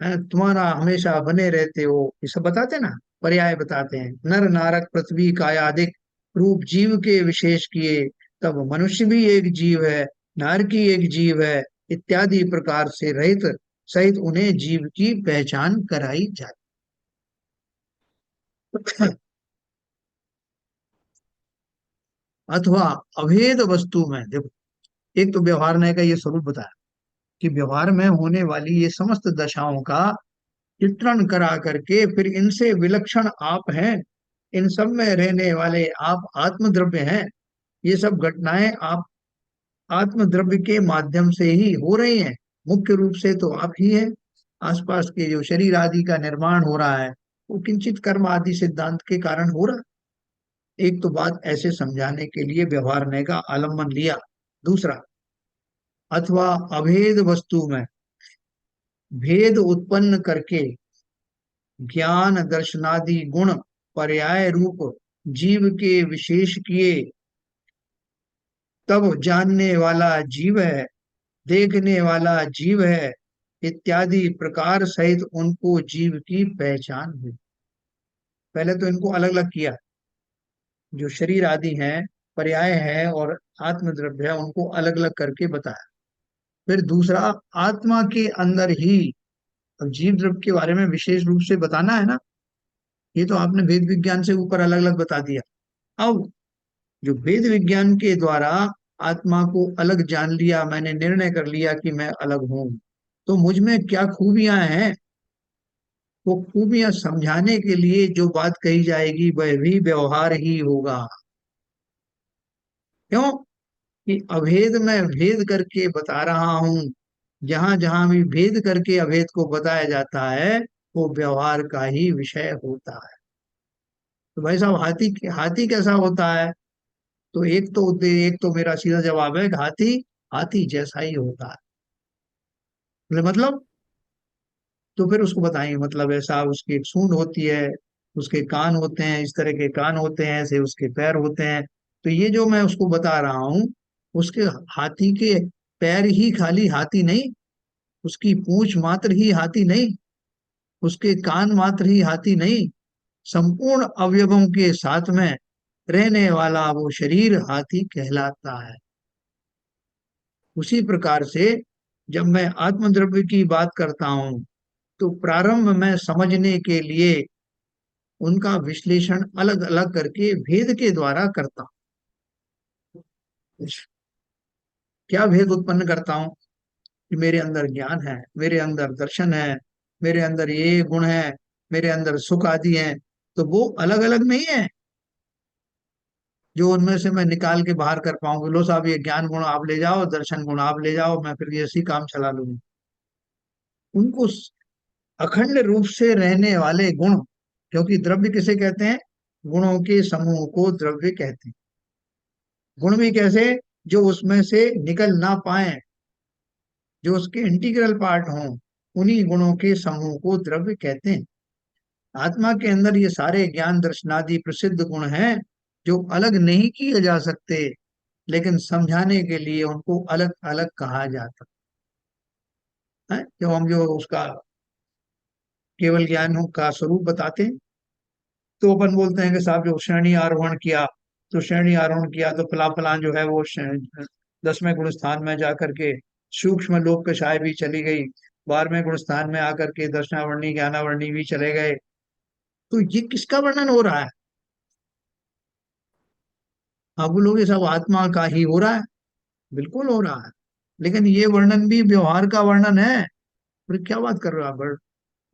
तुम्हारा हमेशा बने रहते हो, ये सब बताते ना, पर्याय बताते हैं। नर नारक पृथ्वी कायादिक रूप जीव के विशेष किए, तब मनुष्य भी एक जीव है, नार की एक जीव है, इत्यादि प्रकार से रहित सहित उन्हें जीव की पहचान कराई जाती। अथवा अभेद वस्तु में देखो, एक तो व्यवहार ने का ये स्वरूप बताया कि व्यवहार में होने वाली ये समस्त दशाओं का चित्रण करा करके फिर इनसे विलक्षण आप हैं, इन सब में रहने वाले आप आत्मद्रव्य हैं, ये सब घटनाएं आप आत्मद्रव्य के माध्यम से ही हो रही हैं। मुख्य रूप से तो आप ही हैं। आसपास के जो शरीर आदि का निर्माण हो रहा है वो किंचित कर्म आदि सिद्धांत के कारण हो रहा है। एक तो बात ऐसे समझाने के लिए व्यवहार ने का आलम्बन लिया। दूसरा, अथवा अभेद वस्तु में भेद उत्पन्न करके ज्ञान दर्शनादि गुण पर्याय रूप जीव के विशेष किए, तब जानने वाला जीव है, देखने वाला जीव है इत्यादि प्रकार सहित उनको जीव की पहचान हुई। पहले तो इनको अलग अलग किया, जो शरीर आदि हैं, पर्याय है और आत्मद्रव्य है, उनको अलग अलग करके बताया। फिर दूसरा, आत्मा के अंदर ही, अब जीव द्रव्य के बारे में विशेष रूप से बताना है ना, ये तो आपने वेद विज्ञान से ऊपर अलग अलग बता दिया। अब जो वेद विज्ञान के द्वारा आत्मा को अलग जान लिया, मैंने निर्णय कर लिया कि मैं अलग हूं, तो मुझ में क्या खूबियां हैं, वो खूबियां समझाने के लिए जो बात कही जाएगी वह भी व्यवहार ही होगा। क्यों? कि अभेद में भेद करके बता रहा हूं। जहां जहां भी भेद करके अभेद को बताया जाता है वो व्यवहार का ही विषय होता है। तो भाई साहब, हाथी हाथी कैसा होता है? तो एक तो मेरा सीधा जवाब है कि हाथी हाथी जैसा ही होता है। बोले मतलब? तो फिर उसको बताएंगे, मतलब ऐसा, उसकी एक सूंड होती है, उसके कान होते हैं, इस तरह के कान होते हैं, ऐसे उसके पैर होते हैं। तो ये जो मैं उसको बता रहा हूँ, उसके हाथी के पैर ही खाली हाथी नहीं, उसकी पूंछ मात्र ही हाथी नहीं, उसके कान मात्र ही हाथी नहीं, संपूर्ण अवयवों के साथ में रहने वाला वो शरीर हाथी कहलाता है। उसी प्रकार से जब मैं आत्मद्रव्य की बात करता हूं, तो प्रारंभ में समझने के लिए उनका विश्लेषण अलग अलग करके भेद के द्वारा करता हूं। क्या भेद उत्पन्न करता हूं? कि मेरे अंदर ज्ञान है, मेरे अंदर दर्शन है, मेरे अंदर ये गुण है, मेरे अंदर सुख आदि है। तो वो अलग अलग नहीं है जो उनमें से मैं निकाल के बाहर कर पाऊंगी, लो साहब ये ज्ञान गुण आप ले जाओ, दर्शन गुण आप ले जाओ, मैं फिर ये इसी काम चला लूंगी। उनको अखंड रूप से रहने वाले गुण, क्योंकि द्रव्य किसे कहते हैं? गुणों के समूह को द्रव्य कहते हैं। गुण भी कैसे? जो उसमें से निकल ना पाए, जो उसके इंटीग्रल पार्ट हों, उन्हीं गुणों के समूह को द्रव्य कहते हैं। आत्मा के अंदर ये सारे ज्ञान दर्शनादि प्रसिद्ध गुण हैं, जो अलग नहीं किए जा सकते, लेकिन समझाने के लिए उनको अलग अलग कहा जाता है। जब हम जो उसका केवल ज्ञान का स्वरूप बताते हैं, तो अपन बोलते हैं कि साहब जो श्रेणी आरोहण किया, तो श्रेणी आरोहण किया तो फला फलान जो है वो 10वें गुण स्थान में जाकर के सूक्ष्म लोक कषाय भी चली गई, 12वें गुण स्थान में आकर के दर्शनावर्णी ज्ञानावर्णी भी चले गए। तो ये किसका वर्णन हो रहा है? आप बोलोगे सब आत्मा का ही हो रहा है। बिल्कुल हो रहा है, लेकिन ये वर्णन भी व्यवहार का वर्णन है। फिर क्या बात कर रहे हो आप?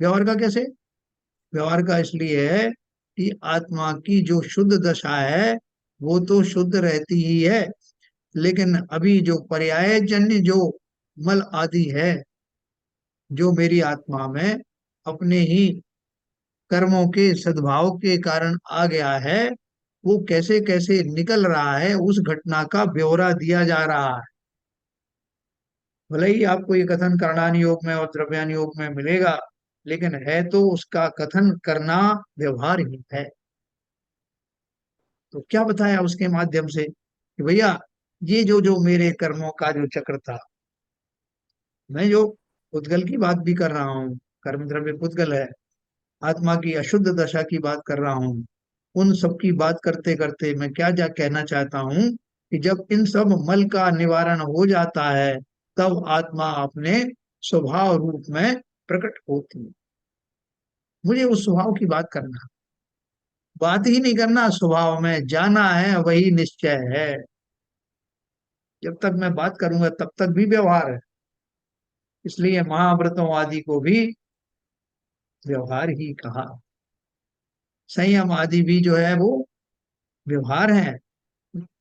व्यवहार का कैसे? व्यवहार का इसलिए है कि आत्मा की जो शुद्ध दशा है वो तो शुद्ध रहती ही है, लेकिन अभी जो पर्याय जन्य जो मल आदि है, जो मेरी आत्मा में अपने ही कर्मों के सद्भाव के कारण आ गया है, वो कैसे कैसे निकल रहा है उस घटना का ब्यौरा दिया जा रहा है। भले ही आपको ये कथन करणान योग में और द्रव्यान योग में मिलेगा, लेकिन है तो उसका कथन करना व्यवहार ही है। तो क्या बताया उसके माध्यम से कि भैया, ये जो जो मेरे कर्मों का जो चक्र था, मैं जो पुद्गल की बात भी कर रहा हूँ, कर्म द्रव्य पुद्गल है, आत्मा की अशुद्ध दशा की बात कर रहा हूँ, उन सब की बात करते करते मैं क्या क्या कहना चाहता हूँ कि जब इन सब मल का निवारण हो जाता है, तब आत्मा अपने स्वभाव रूप में प्रकट होती है। मुझे उस स्वभाव की बात करना, बात ही नहीं करना, स्वभाव में जाना है, वही निश्चय है। जब तक मैं बात करूंगा तब तक भी व्यवहार है, इसलिए महाव्रतों आदि को भी व्यवहार ही कहा। संयम आदि भी जो है वो व्यवहार है।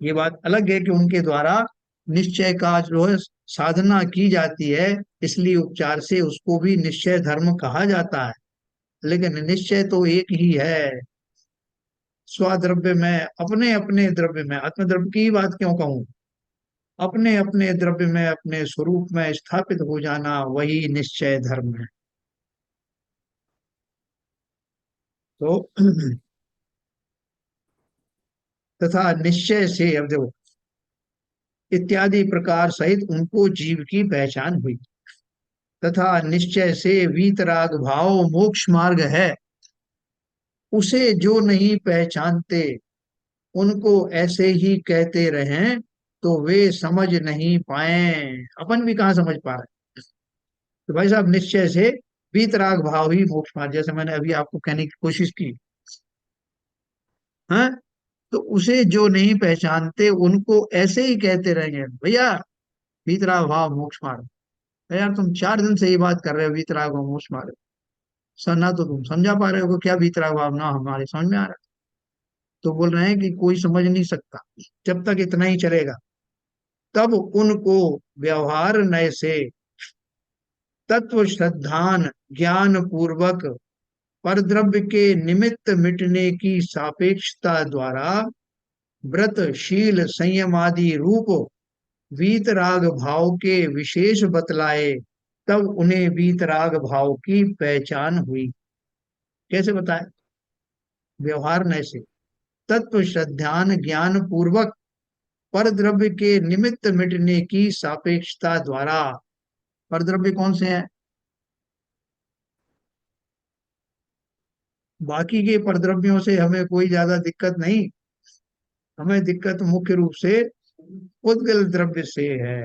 ये बात अलग है कि उनके द्वारा निश्चय का जो है साधना की जाती है, इसलिए उपचार से उसको भी निश्चय धर्म कहा जाता है, लेकिन निश्चय तो एक ही है। स्वद्रव्य में, अपने अपने द्रव्य में, आत्मद्रव्य की बात क्यों कहूं, अपने अपने द्रव्य में अपने स्वरूप में स्थापित हो जाना, वही निश्चय धर्म है। तो तथा निश्चय से, अब देखो, इत्यादि प्रकार सहित उनको जीव की पहचान हुई। तथा निश्चय से वीतराग भाव मोक्ष मार्ग है, उसे जो नहीं पहचानते उनको ऐसे ही कहते रहें तो वे समझ नहीं पाए। अपन भी कहाँ समझ पा रहे। तो भाई साहब, निश्चय से वीतराग भाव ही मोक्ष मार्ग, जैसे मैंने अभी आपको कहने की कोशिश की है, तो उसे जो नहीं पहचानते उनको ऐसे ही कहते रहेंगे भैया वीतराग भाव मोक्ष मार्ग। अरे यार, तुम 4 दिन से ये बात कर रहे हो वीतराग भाव मोक्ष मार्ग, सर ना तो तुम समझा पा रहे हो कि क्या वीतराग भाव, ना हमारे समझ में आ रहा है। तो बोल रहे हैं कि कोई समझ नहीं सकता जब तक इतना ही चलेगा। तब उनको व्यवहार नय से तत्व श्रद्धान ज्ञान पूर्वक परद्रव्य के निमित्त मिटने की सापेक्षता द्वारा व्रत शील संयम आदि रूप वीतराग भाव के विशेष बतलाए। तब उन्हें वीतराग भाव की पहचान हुई। कैसे बताए? व्यवहार नय से तत्व श्रद्धान ज्ञान पूर्वक पर द्रव्य के निमित्त मिटने की सापेक्षता द्वारा। पर द्रव्य कौन से हैं? बाकी के परद्रव्यों से हमें कोई ज्यादा दिक्कत नहीं, हमें दिक्कत मुख्य रूप से उद्गल द्रव्य से है।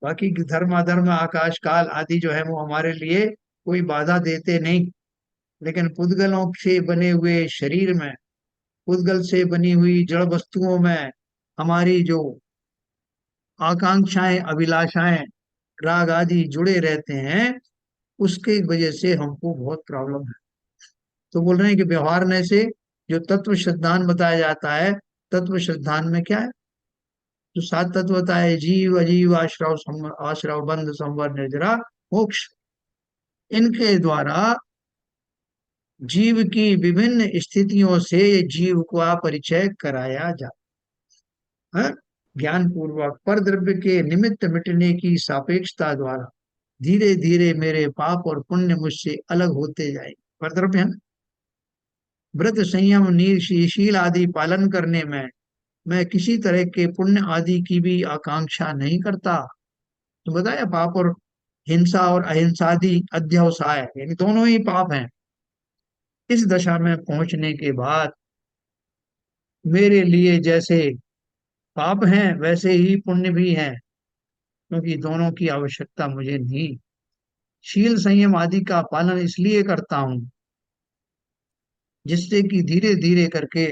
बाकी धर्म अधर्म आकाश काल आदि जो है वो हमारे लिए कोई बाधा देते नहीं, लेकिन पुद्गलों से बने हुए शरीर में, पुद्गल से बनी हुई जड़ वस्तुओं में हमारी जो आकांक्षाएं अभिलाषाएं राग आदि जुड़े रहते हैं, उसके वजह से हमको बहुत प्रॉब्लम है। तो बोल रहे हैं कि व्यवहार में से जो तत्व श्रद्धान बताया जाता है, तत्व श्रद्धान में क्या है? जो 7 तत्व बताए, जीव अजीव आश्रव आश्रव बंध संवर निर्जरा मोक्ष, इनके द्वारा जीव की विभिन्न स्थितियों से जीव का परिचय कराया जाता है। ज्ञान पूर्वक पर द्रव्य के निमित्त मिटने की सापेक्षता द्वारा धीरे धीरे मेरे पाप और पुण्य मुझसे अलग होते जाएंगे। पर द्रव्य है ना? व्रत संयम शील आदि पालन करने में मैं किसी तरह के पुण्य आदि की भी आकांक्षा नहीं करता। तो बताया पाप और हिंसा और अहिंसादि अध्यवसाय यानी दोनों ही पाप हैं। इस दशा में पहुंचने के बाद मेरे लिए जैसे पाप हैं वैसे ही पुण्य भी हैं, क्योंकि दोनों की आवश्यकता मुझे नहीं। शील संयम आदि का पालन इसलिए करता हूं जिससे कि धीरे धीरे करके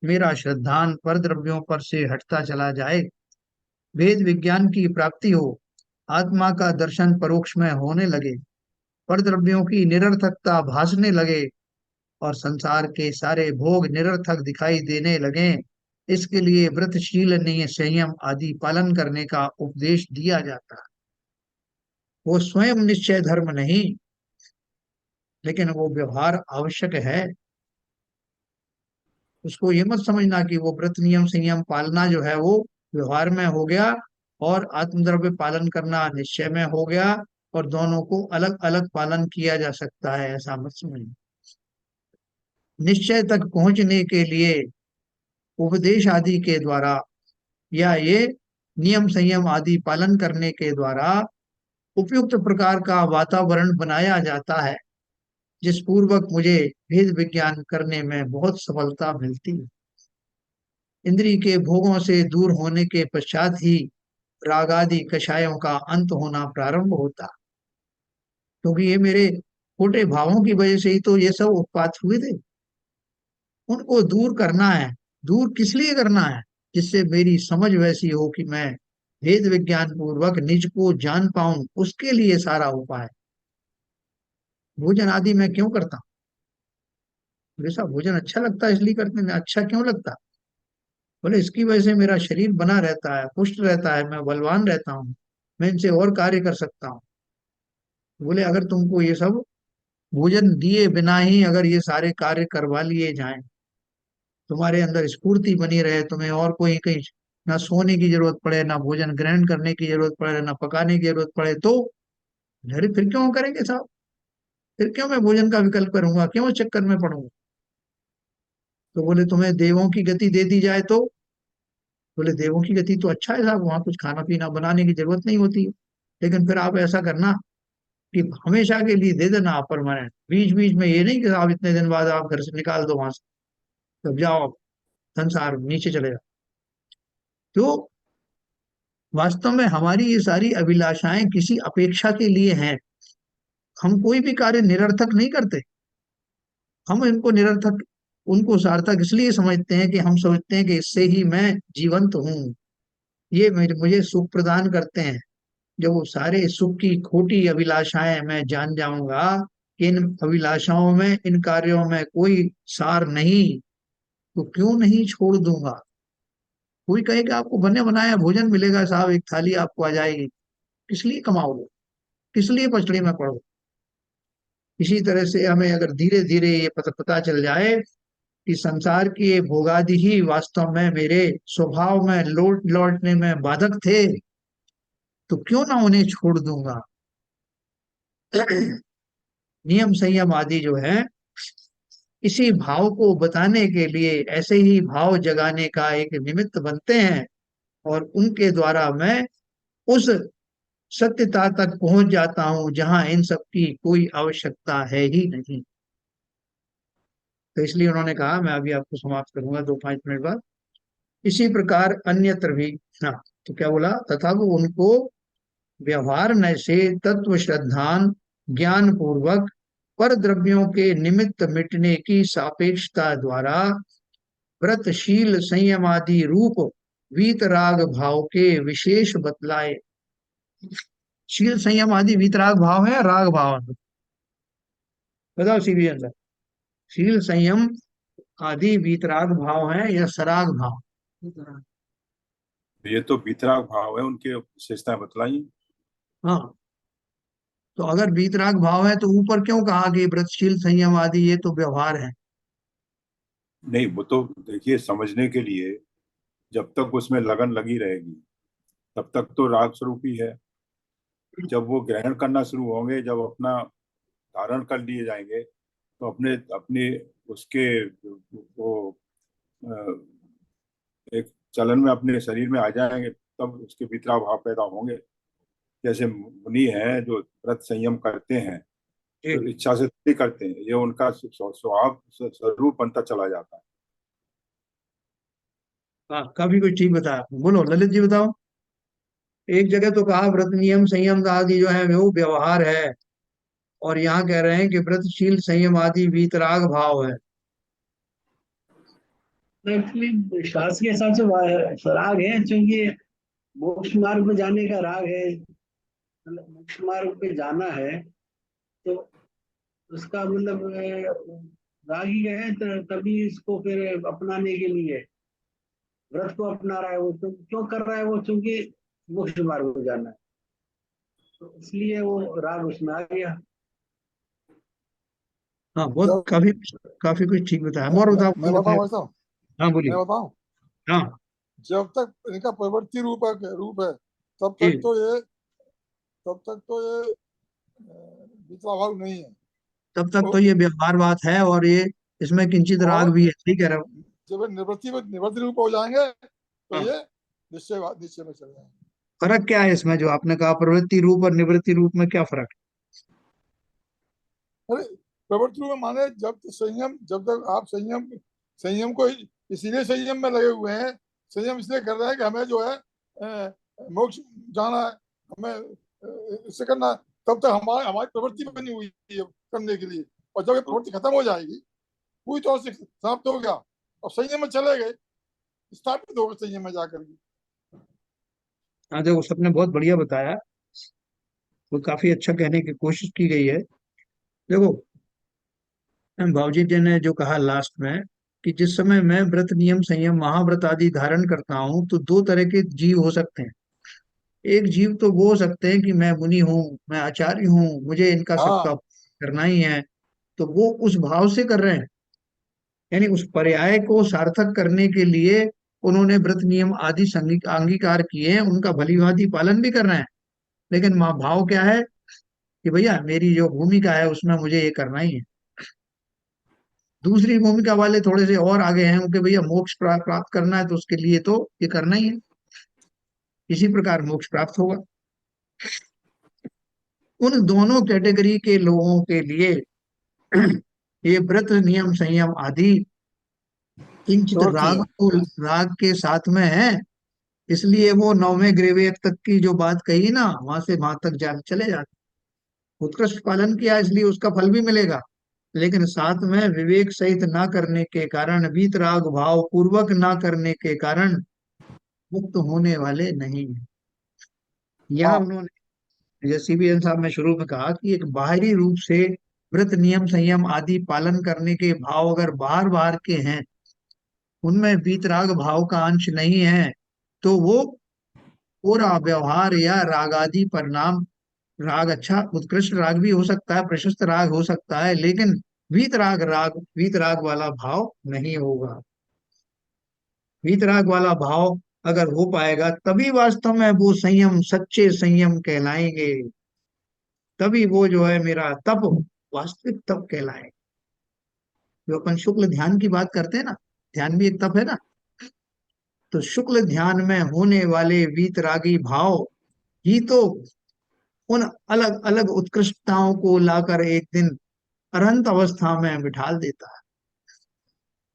मेरा श्रद्धान पर द्रव्यों पर से हटता चला जाए, वेद विज्ञान की प्राप्ति हो, आत्मा का दर्शन परोक्ष में होने लगे, पर द्रव्यों की निरर्थकता भासने लगे और संसार के सारे भोग निरर्थक दिखाई देने लगे। इसके लिए व्रतशील संयम आदि पालन करने का उपदेश दिया जाता है। वो स्वयं निश्चय धर्म नहीं, लेकिन वो व्यवहार आवश्यक है। उसको ये मत समझना कि वो व्रत नियम संयम पालना जो है वो व्यवहार में हो गया और आत्मद्रव्य पालन करना निश्चय में हो गया, और दोनों को अलग अलग पालन किया जा सकता है, ऐसा मत समझना। निश्चय तक पहुंचने के लिए उपदेश आदि के द्वारा या ये नियम संयम आदि पालन करने के द्वारा उपयुक्त प्रकार का वातावरण बनाया जाता है, जिस पूर्वक मुझे भेद विज्ञान करने में बहुत सफलता मिलती है। इंद्रिय के भोगों से दूर होने के पश्चात ही रागादि कषायों का अंत होना प्रारंभ होता, क्योंकि ये मेरे खोटे भावों की वजह से ही तो ये सब उत्पात हुए थे। उनको दूर करना है। दूर किस लिए करना है? जिससे मेरी समझ वैसी हो कि मैं वेद विज्ञान पूर्वक निज को जान पाऊं, उसके लिए सारा उपाय। भोजन आदि मैं क्यों करता हूँ? वैसा भोजन अच्छा लगता है इसलिए करते हैं। अच्छा क्यों लगता? बोले इसकी वजह से मेरा शरीर बना रहता है, पुष्ट रहता है, मैं बलवान रहता हूँ, मैं इनसे और कार्य कर सकता हूँ। बोले अगर तुमको ये सब भोजन दिए बिना ही अगर ये सारे कार्य करवा लिए जाएं, तुम्हारे अंदर स्फूर्ति बनी रहे, तुम्हें और कोई कहीं ना सोने की जरूरत पड़े, ना भोजन ग्रहण करने की जरूरत पड़े, ना पकाने की जरूरत पड़े, तो अरे फिर क्यों करेंगे साहब? फिर क्यों मैं भोजन का विकल्प करूंगा? क्यों चक्कर में पड़ूंगा? तो बोले तुम्हें देवों की गति दे दी जाए तो बोले देवों की गति तो अच्छा है साहब, वहां कुछ खाना पीना बनाने की जरूरत नहीं होती है, लेकिन फिर आप ऐसा करना कि हमेशा के लिए दे देना आप परमानेंट, बीच बीच में ये नहीं कि आप इतने दिन बाद आप घर से निकाल दो वहां से, तब जाओ संसार नीचे चले जाओ। तो वास्तव में हमारी ये सारी अभिलाषाएं किसी अपेक्षा के लिए हैं। हम कोई भी कार्य निरर्थक नहीं करते, हम इनको निरर्थक, उनको सार्थक इसलिए समझते हैं कि हम सोचते हैं कि इससे ही मैं जीवंत हूँ, ये मुझे सुख प्रदान करते हैं। जब वो सारे सुख की खोटी अभिलाषाएं मैं जान जाऊंगा कि इन अभिलाषाओं में, इन कार्यों में कोई सार नहीं, तो क्यों नहीं छोड़ दूंगा। कोई कहे कि आपको बने बनाया भोजन मिलेगा साहब, एक थाली आपको आ जाएगी, किस लिए कमाओगे, किस लिए पचड़ी में पड़ो। इसी तरह से हमें अगर धीरे धीरे ये पता चल जाए कि संसार की ये भोगादि ही वास्तव में मेरे स्वभाव में लौटने में बाधक थे, तो क्यों ना उन्हें छोड़ दूंगा। नियम संयम आदि जो है, इसी भाव को बताने के लिए, ऐसे ही भाव जगाने का एक निमित्त बनते हैं, और उनके द्वारा मैं उस सत्यता तक पहुंच जाता हूं जहां इन सब की कोई आवश्यकता है ही नहीं। तो इसलिए उन्होंने कहा, मैं अभी आपको समाप्त करूंगा 2-5 मिनट बाद, इसी प्रकार अन्यत्र भी। हाँ, तो क्या बोला, तथा वो उनको व्यवहार न से तत्व श्रद्धान ज्ञान पूर्वक पर द्रव्यों के निमित्त मिटने की सापेक्षता द्वारा व्रतशील संयमादि रूप वीतराग भाव के विशेष बतलाए। शील संयम आदि वीतराग भाव है या राग भाव है? बताओ सीबी आंसर। शील संयम आदि वीतराग भाव है या सराग भाव?
ये तो वितराग भाव है, उनके विशेषताएं बतलाई।
हाँ, तो अगर वीतराग भाव है तो ऊपर क्यों कहा कि व्रतशील संयम आदि ये तो व्यवहार है?
नहीं, वो तो देखिए समझने के लिए, जब तक उसमें लगन लगी रहेगी तब तक तो राग स्वरूप ही है। जब वो ग्रहण करना शुरू होंगे, जब अपना धारण कर लिए जाएंगे, तो अपने अपने उसके वो एक चलन में अपने शरीर में आ जाएंगे, तब उसके वितराग भाव पैदा होंगे। जैसे मुनि हैं जो व्रत संयम करते हैं,
जी।
तो इच्छा से नहीं करते हैं, ये उनका स्वभाव स्वरूप बनता चला जाता है।
हाँ, काफी कुछ ठीक बताया। बोलो ललित जी, बताओ। एक जगह तो कहा व्रत नियम संयम आदि जो है वो व्यवहार है, और यहाँ कह रहे हैं कि व्रतशील संयम आदि वीतराग भाव है।
एक्चुअली शास्त्र के हिसाब से राग है, क्योंकि मोक्ष मार्ग में जाने का राग है, मतलब मोक्ष मार्ग पे जाना है, तो उसका मतलब राग ही है, तभी इसको फिर अपनाने के लिए व्रत को अपना रहा है वो। तो क्यों कर रहा है वो? क्योंकि मोक्ष मार्ग में जाना है, तो इसलिए वो राग उसमें आ गया।
हाँ, बहुत
जब
काफी काफी कुछ ठीक बताया। और बताओ,
मैं
कौन बताया?
बताऊं ऐसा,
हाँ
मैं
बोलिए।
बताऊं,
हाँ
जब तक इनका प्रवृत्ति रूप है, तब
जी,
तक तो ये तब तक तो ये दूसरा भाग नहीं है।
तब तक तो
तो
ये व्यवहार बात है, और ये इसमें किंचित राग
और
भी है, ठीक है।
जब ये निवृत्ति रूप हो जाएंगे, तो
हाँ,
ये निश्चय में चले जाएंगे।
फर्क क्या है इसमें, जो आपने कहा प्रवृत्ति रूप और निवृत्ति रूप में क्या फर्क
अरे, प्रवृत्ति रूप में माने जब तक आप संयम संयम को इसीलिए संयम में लगे हुए हैं। संयम इसलिए कर रहे हैं कि हमें जो है मोक्ष जाना है, हमें इससे करना है। तब तक हमारी प्रवृत्ति बनी हुई है करने के लिए। और जब ये प्रवृत्ति खत्म हो जाएगी, पूरी तरह से समाप्त हो गया, और संयम में चले गए, स्थापित हो गए संयम में जाकर के।
है? हाँ देखो, सबने बहुत बढ़िया बताया, वो काफी अच्छा कहने की कोशिश की गई है। देखो, भावजी जी ने जो कहा लास्ट में, कि जिस समय मैं व्रत नियम संयम महाव्रत आदि धारण करता हूँ, तो दो तरह के जीव हो सकते हैं। एक जीव तो वो हो सकते हैं कि मैं मुनि हूँ, मैं आचार्य हूँ, मुझे इनका सबका
हाँ,
करना ही है, तो वो उस भाव से कर रहे हैं, यानी उस पर्याय को सार्थक करने के लिए उन्होंने व्रत नियम आदि अंगीकार किए हैं, उनका भली भांति पालन भी कर रहे हैं। लेकिन भाव क्या है कि भैया मेरी जो भूमिका है उसमें मुझे ये करना ही है। दूसरी भूमिका वाले थोड़े से और आगे हैं कि भैया मोक्ष प्राप्त करना है तो उसके लिए तो ये करना ही है, इसी प्रकार मोक्ष प्राप्त होगा। उन दोनों कैटेगरी के लोगों के लिए ये व्रत नियम संयम आदि किंचित
प्रवृत्ति
राग
है।
तो राग के साथ में है, इसलिए वो नौवें ग्रेवेड तक की जो बात कही ना, वहां से वहां तक जा चले जाते। उत्कृष्ट पालन किया इसलिए उसका फल भी मिलेगा, लेकिन साथ में विवेक सहित ना करने के कारण, वीतराग भाव पूर्वक ना करने के कारण मुक्त होने वाले नहीं है। यहाँ
हाँ
उन्होंने, जैसे CBN साहब ने शुरू में कहा कि एक बाहरी रूप से व्रत नियम संयम आदि पालन करने के भाव अगर बाहर बाहर के हैं, उनमें वीतराग भाव का अंश नहीं है, तो वो पूरा व्यवहार या राग आदि परिणाम, राग अच्छा उत्कृष्ट राग भी हो सकता है, प्रशस्त राग हो सकता है, लेकिन वीतराग वाला भाव नहीं होगा। वीतराग वाला भाव अगर हो पाएगा तभी वास्तव में वो संयम सच्चे संयम कहलाएंगे, तभी वो जो है मेरा तप वास्तविक तप कहलाए। जो अपन शुक्ल ध्यान की बात करते हैं ना, ध्यान भी एक तप है ना, तो शुक्ल ध्यान में होने वाले वीतरागी भाव ही तो उन अलग अलग उत्कृष्टताओं को लाकर एक दिन अनंत अवस्था में बिठाल देता है।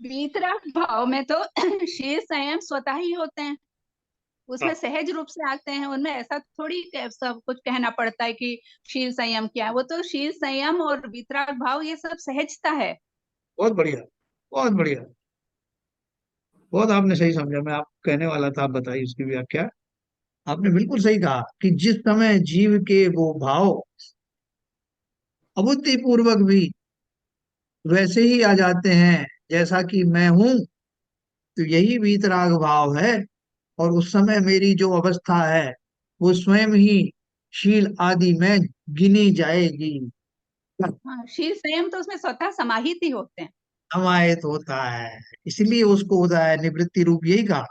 वीतराग भाव में तो शील संयम स्वतः ही होते हैं, उसमें सहज रूप से आते हैं, उनमें ऐसा थोड़ी सब कुछ कहना पड़ता है कि शील संयम क्या है। वो तो शील संयम और वीतराग भाव ये सब सहजता है।
बहुत बढ़िया, बहुत बढ़िया, बहुत आपने सही समझा। मैं आप कहने वाला था, आप बताइए उसकी व्याख्या। आपने बिल्कुल सही कहा कि जिस समय जीव के वो भाव अबुद्धि पूर्वक भी वैसे ही आ जाते हैं जैसा कि मैं हूं, तो यही वीतराग भाव है। और उस समय मेरी जो अवस्था है वो स्वयं ही शील आदि में गिनी जाएगी।
हाँ, शील संयम तो उसमें स्वतः समाहित ही होते हैं।
समाहित होता है, इसलिए उसको होता है निवृत्ति रूप। यही कहा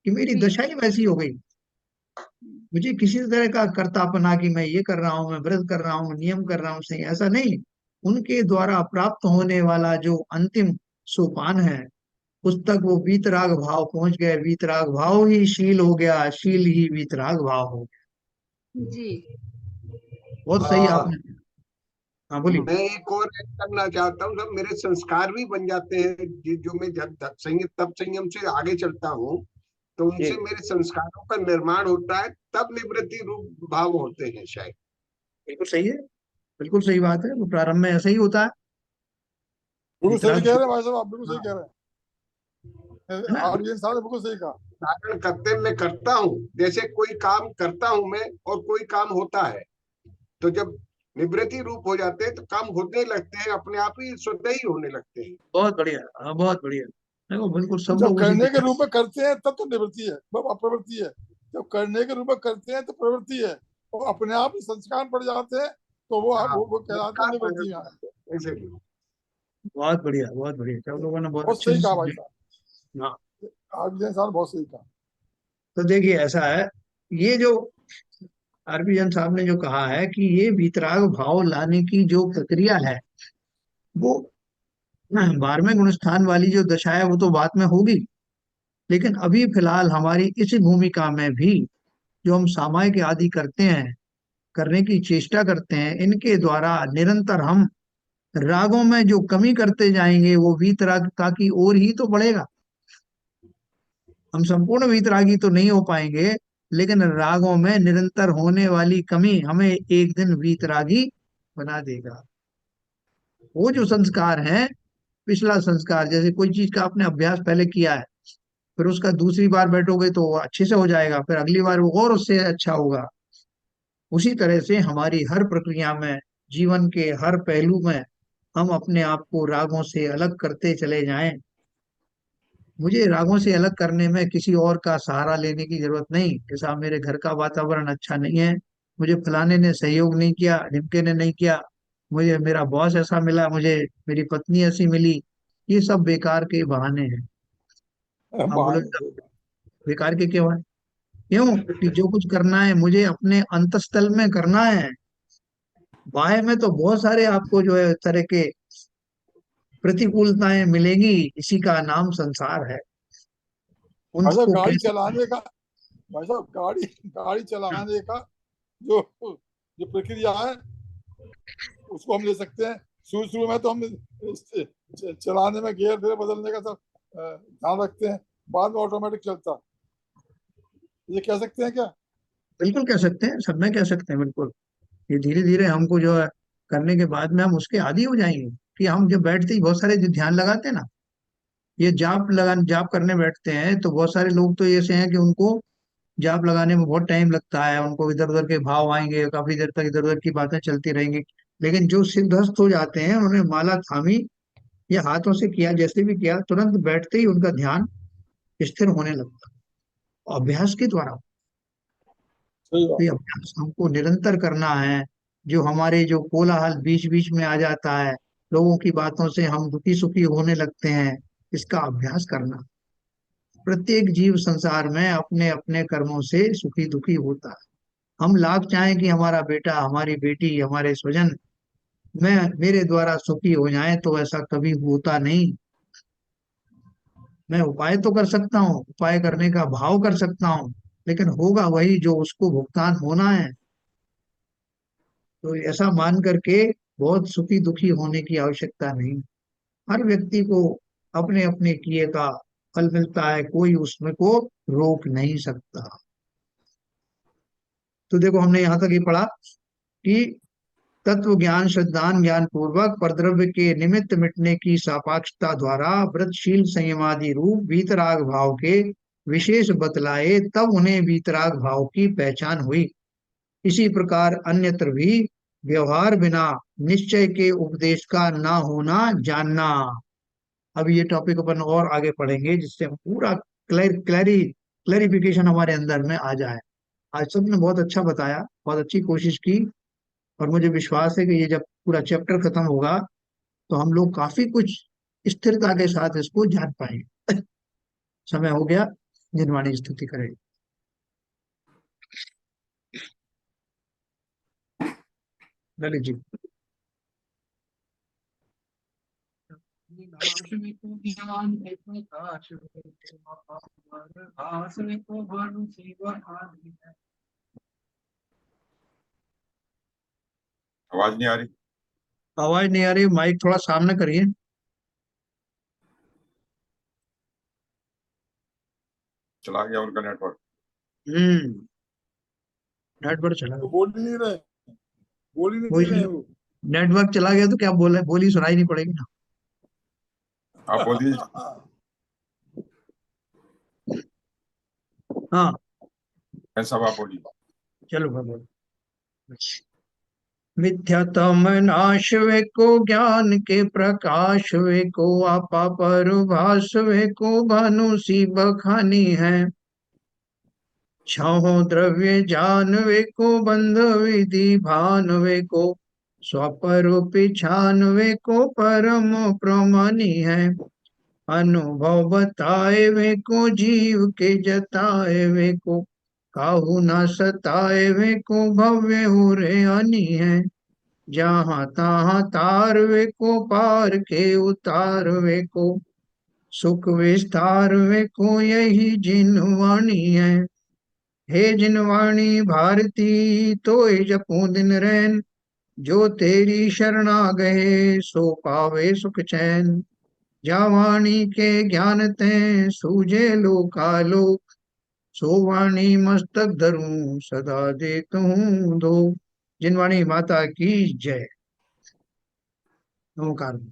कि मेरी
जी।
दशा ही वैसी हो गई, मुझे किसी तरह का कर्तापना कि मैं ये कर रहा हूँ, मैं व्रत कर रहा हूँ, नियम कर रहा हूँ, सही ऐसा नहीं। उनके द्वारा प्राप्त होने वाला जो अंतिम सोपान है, उस तक वो वीतराग भाव पहुंच गए, वीतराग भाव ही शील हो गया, शील ही वीतराग भाव हो
जी।
गया। बहुत सही
हाँ,
आपने। हाँ बोलिए।
मैं एक और ऐड करना चाहता हूँ। जब मेरे संस्कार भी बन जाते हैं, जो मैं जब तप संयम से आगे चलता हूँ, तो
जी
उनसे मेरे संस्कारों का निर्माण होता है, तब निवृत्ति रूप भाव होते हैं शायद।
बिल्कुल सही है, बिल्कुल सही बात है, वो प्रारंभ में ऐसा ही होता है।
बिल्कुल सही
वीतराग
कह रहे हैं भाई साहब, आप बिल्कुल सही
हाँ,
कह रहे हैं।
है ना।
आप ये इंसान बिल्कुल सही कहा।
धारण करते मैं करता हूँ, जैसे कोई काम करता हूँ मैं और कोई काम होता है, तो जब निवृत्ति रूप हो जाते हैं तो काम होने लगते हैं, अपने आप ही स्वतः ही होने लगते हैं।
बहुत बढ़िया, हाँ बहुत बढ़िया। देखो बिल्कुल सब
जब
लोग उसी
करने के
के।
रूप में करते हैं तब तो निवृत्ति है, प्रवृत्ति है। जब करने के रूप में करते हैं तो प्रवृत्ति है, और अपने आप ही संस्कार पड़ जाते हैं तो वो
हाँ,
वो कहलाते हैं निवृत्ति। हाँ,
ऐसे भी।
बहुत बढ़िया, बहुत बढ़िया, सब लोगों ने बहुत
बहुत
अच्छे
सही
से
कहा भाई
समझे।
साहब,
हाँ,
आप ये इंसान बहुत सही कहा।
तो देखिए ऐसा है, ये जो RBN साहब ने जो कहा है कि ये वीतराग भाव लाने की जो प्रक्रिया है, वो 12वें गुण स्थान वाली जो दशा है वो तो बाद में होगी, लेकिन अभी फिलहाल हमारी इस भूमिका में भी जो हम सामायिक आदि करते हैं, करने की चेष्टा करते हैं, इनके द्वारा निरंतर हम रागों में जो कमी करते जाएंगे वो वीतरागता की ओर ही तो बढ़ेगा। हम संपूर्ण वीतरागी तो नहीं हो पाएंगे, लेकिन रागों में निरंतर होने वाली कमी हमें एक दिन वीतरागी बना देगा। वो जो संस्कार है, पिछला संस्कार, जैसे कोई चीज का आपने अभ्यास पहले किया है, फिर उसका दूसरी बार बैठोगे तो वो अच्छे से हो जाएगा, फिर अगली बार वो और उससे अच्छा होगा। उसी तरह से हमारी हर प्रक्रिया में, जीवन के हर पहलू में हम अपने आप को रागों से अलग करते चले जाएं। मुझे रागों से अलग करने में किसी और का सहारा लेने की जरूरत नहीं कि साहब मेरे घर का वातावरण अच्छा नहीं है, मुझे फलाने ने सहयोग नहीं किया, ढिमके ने नहीं किया, मुझे मेरा बॉस ऐसा मिला, मुझे मेरी पत्नी ऐसी मिली। ये सब बेकार के बहाने हैं। आप बोले
बहाने से।
बेकार के क्यों है? क्यों कि जो कुछ करना है मुझे अपने अंतस्थल में करना है। बाह्य में तो बहुत सारे आपको जो है इस तरह के प्रतिकूलताएं मिलेंगी, इसी का नाम संसार है।
भाई साहब
उनको
गाड़ी
कैसे,
चलाने का, भाई साहब गाड़ी गाड़ी चलाने का जो जो प्रक्रिया है उसको हम ले सकते हैं। शुरू शुरू में तो हम चलाने में गियर फिर बदलने का सब ध्यान रखते हैं, बाद में ऑटोमेटिक चलता है। ये कह सकते हैं क्या?
बिल्कुल कह सकते हैं, सब में कह सकते हैं, बिल्कुल। ये धीरे धीरे हमको जो है करने के बाद में हम उसके आदी हो जाएंगे। कि हम जब बैठते ही बहुत सारे जो ध्यान लगाते हैं ना, ये जाप करने बैठते हैं तो बहुत सारे लोग तो ऐसे हैं कि उनको जाप लगाने में बहुत टाइम लगता है, उनको इधर उधर के भाव आएंगे, काफी देर तक इधर उधर की बातें चलती रहेंगी। लेकिन जो सिद्धस्त हो जाते हैं, उन्होंने माला थामी या हाथों से किया, जैसे भी किया, तुरंत बैठते ही उनका ध्यान स्थिर होने लगता है, अभ्यास के द्वारा।
सही
तो
बात।
ये अभ्यास हमको निरंतर करना है। जो हमारे जो कोलाहल बीच बीच में आ जाता है, लोगों की बातों से हम दुखी सुखी होने लगते हैं, इसका अभ्यास करना। प्रत्येक जीव संसार में अपने अपने कर्मों से सुखी दुखी होता है। हम लाख चाहें कि हमारा बेटा, हमारी बेटी, हमारे स्वजन मैं मेरे द्वारा सुखी हो जाए, तो ऐसा कभी होता नहीं। मैं उपाय तो कर सकता हूँ, उपाय करने का भाव कर सकता हूँ, लेकिन होगा वही जो उसको भुगतान होना है। तो ऐसा मान करके बहुत सुखी दुखी होने की आवश्यकता नहीं। हर व्यक्ति को अपने अपने किए का फल मिलता है, कोई उसमें को रोक नहीं सकता। तो देखो हमने यहाँ तक ही पढ़ा कि तत्व ज्ञान श्रद्धान ज्ञान पूर्वक परद्रव्य के निमित्त मिटने की सापेक्षता द्वारा व्रतशील संयमादि रूप वीतराग भाव के विशेष बतलाए, तब उन्हें वीतराग भाव की पहचान हुई। इसी प्रकार अन्यत्र भी व्यवहार बिना निश्चय के उपदेश का न होना जानना। अब ये टॉपिक अपन और आगे पढ़ेंगे, जिससे हम पूरा क्लैरिफिकेशन हमारे अंदर में आ जाए। आज सबने बहुत अच्छा बताया, बहुत अच्छी कोशिश की, और मुझे विश्वास है कि ये जब पूरा चैप्टर खत्म होगा तो हम लोग काफी कुछ स्थिरता के साथ इसको जान पाएंगे। समय हो गया, जिनवाणी स्तुति करें। ललित जी।
आवाज नहीं आ रही।
आवाज नहीं आ रही, माइक थोड़ा सामने करिए।
चला गया उनका नेटवर्क।
हम्म। नेटवर्क चला
तो
गया।
बोल ही नहीं रहे, बोल ही नहीं रहे
वही,
वो।
नेटवर्क चला गया तो क्या बोले, बोली सुनाई नहीं पड़ेगी ना।
आप बोल दीजिए।
हाँ,
ऐसा आप बोलिए।
चलो भगवान। मिथ्यातम नाश वे को ज्ञान के प्रकाश वे को आपा पर भास वे को भानु सी बखानी है। छहो द्रव्य जान वे को बंध विधि भान वे को स्वरूप छान वे को परम प्रमानी है। अनुभव बताए वे को जीव के जताए वे को काहू न सताए वे को भव्य हो रे अनी है। जहाँ तहाँ तार वे को पार के उतार वे को सुख विस्तार वे को यही जिनवाणी है। हे जिनवाणी भारती तो जपू दिन रैन, जो तेरी शरणा गए सो पावे सुख चैन। जा वाणी के ज्ञान ते सूझे लोकालोक, सो वाणी मस्तक धरूं सदा देखूं दो। जिनवाणी माता की जय। नमस्कार।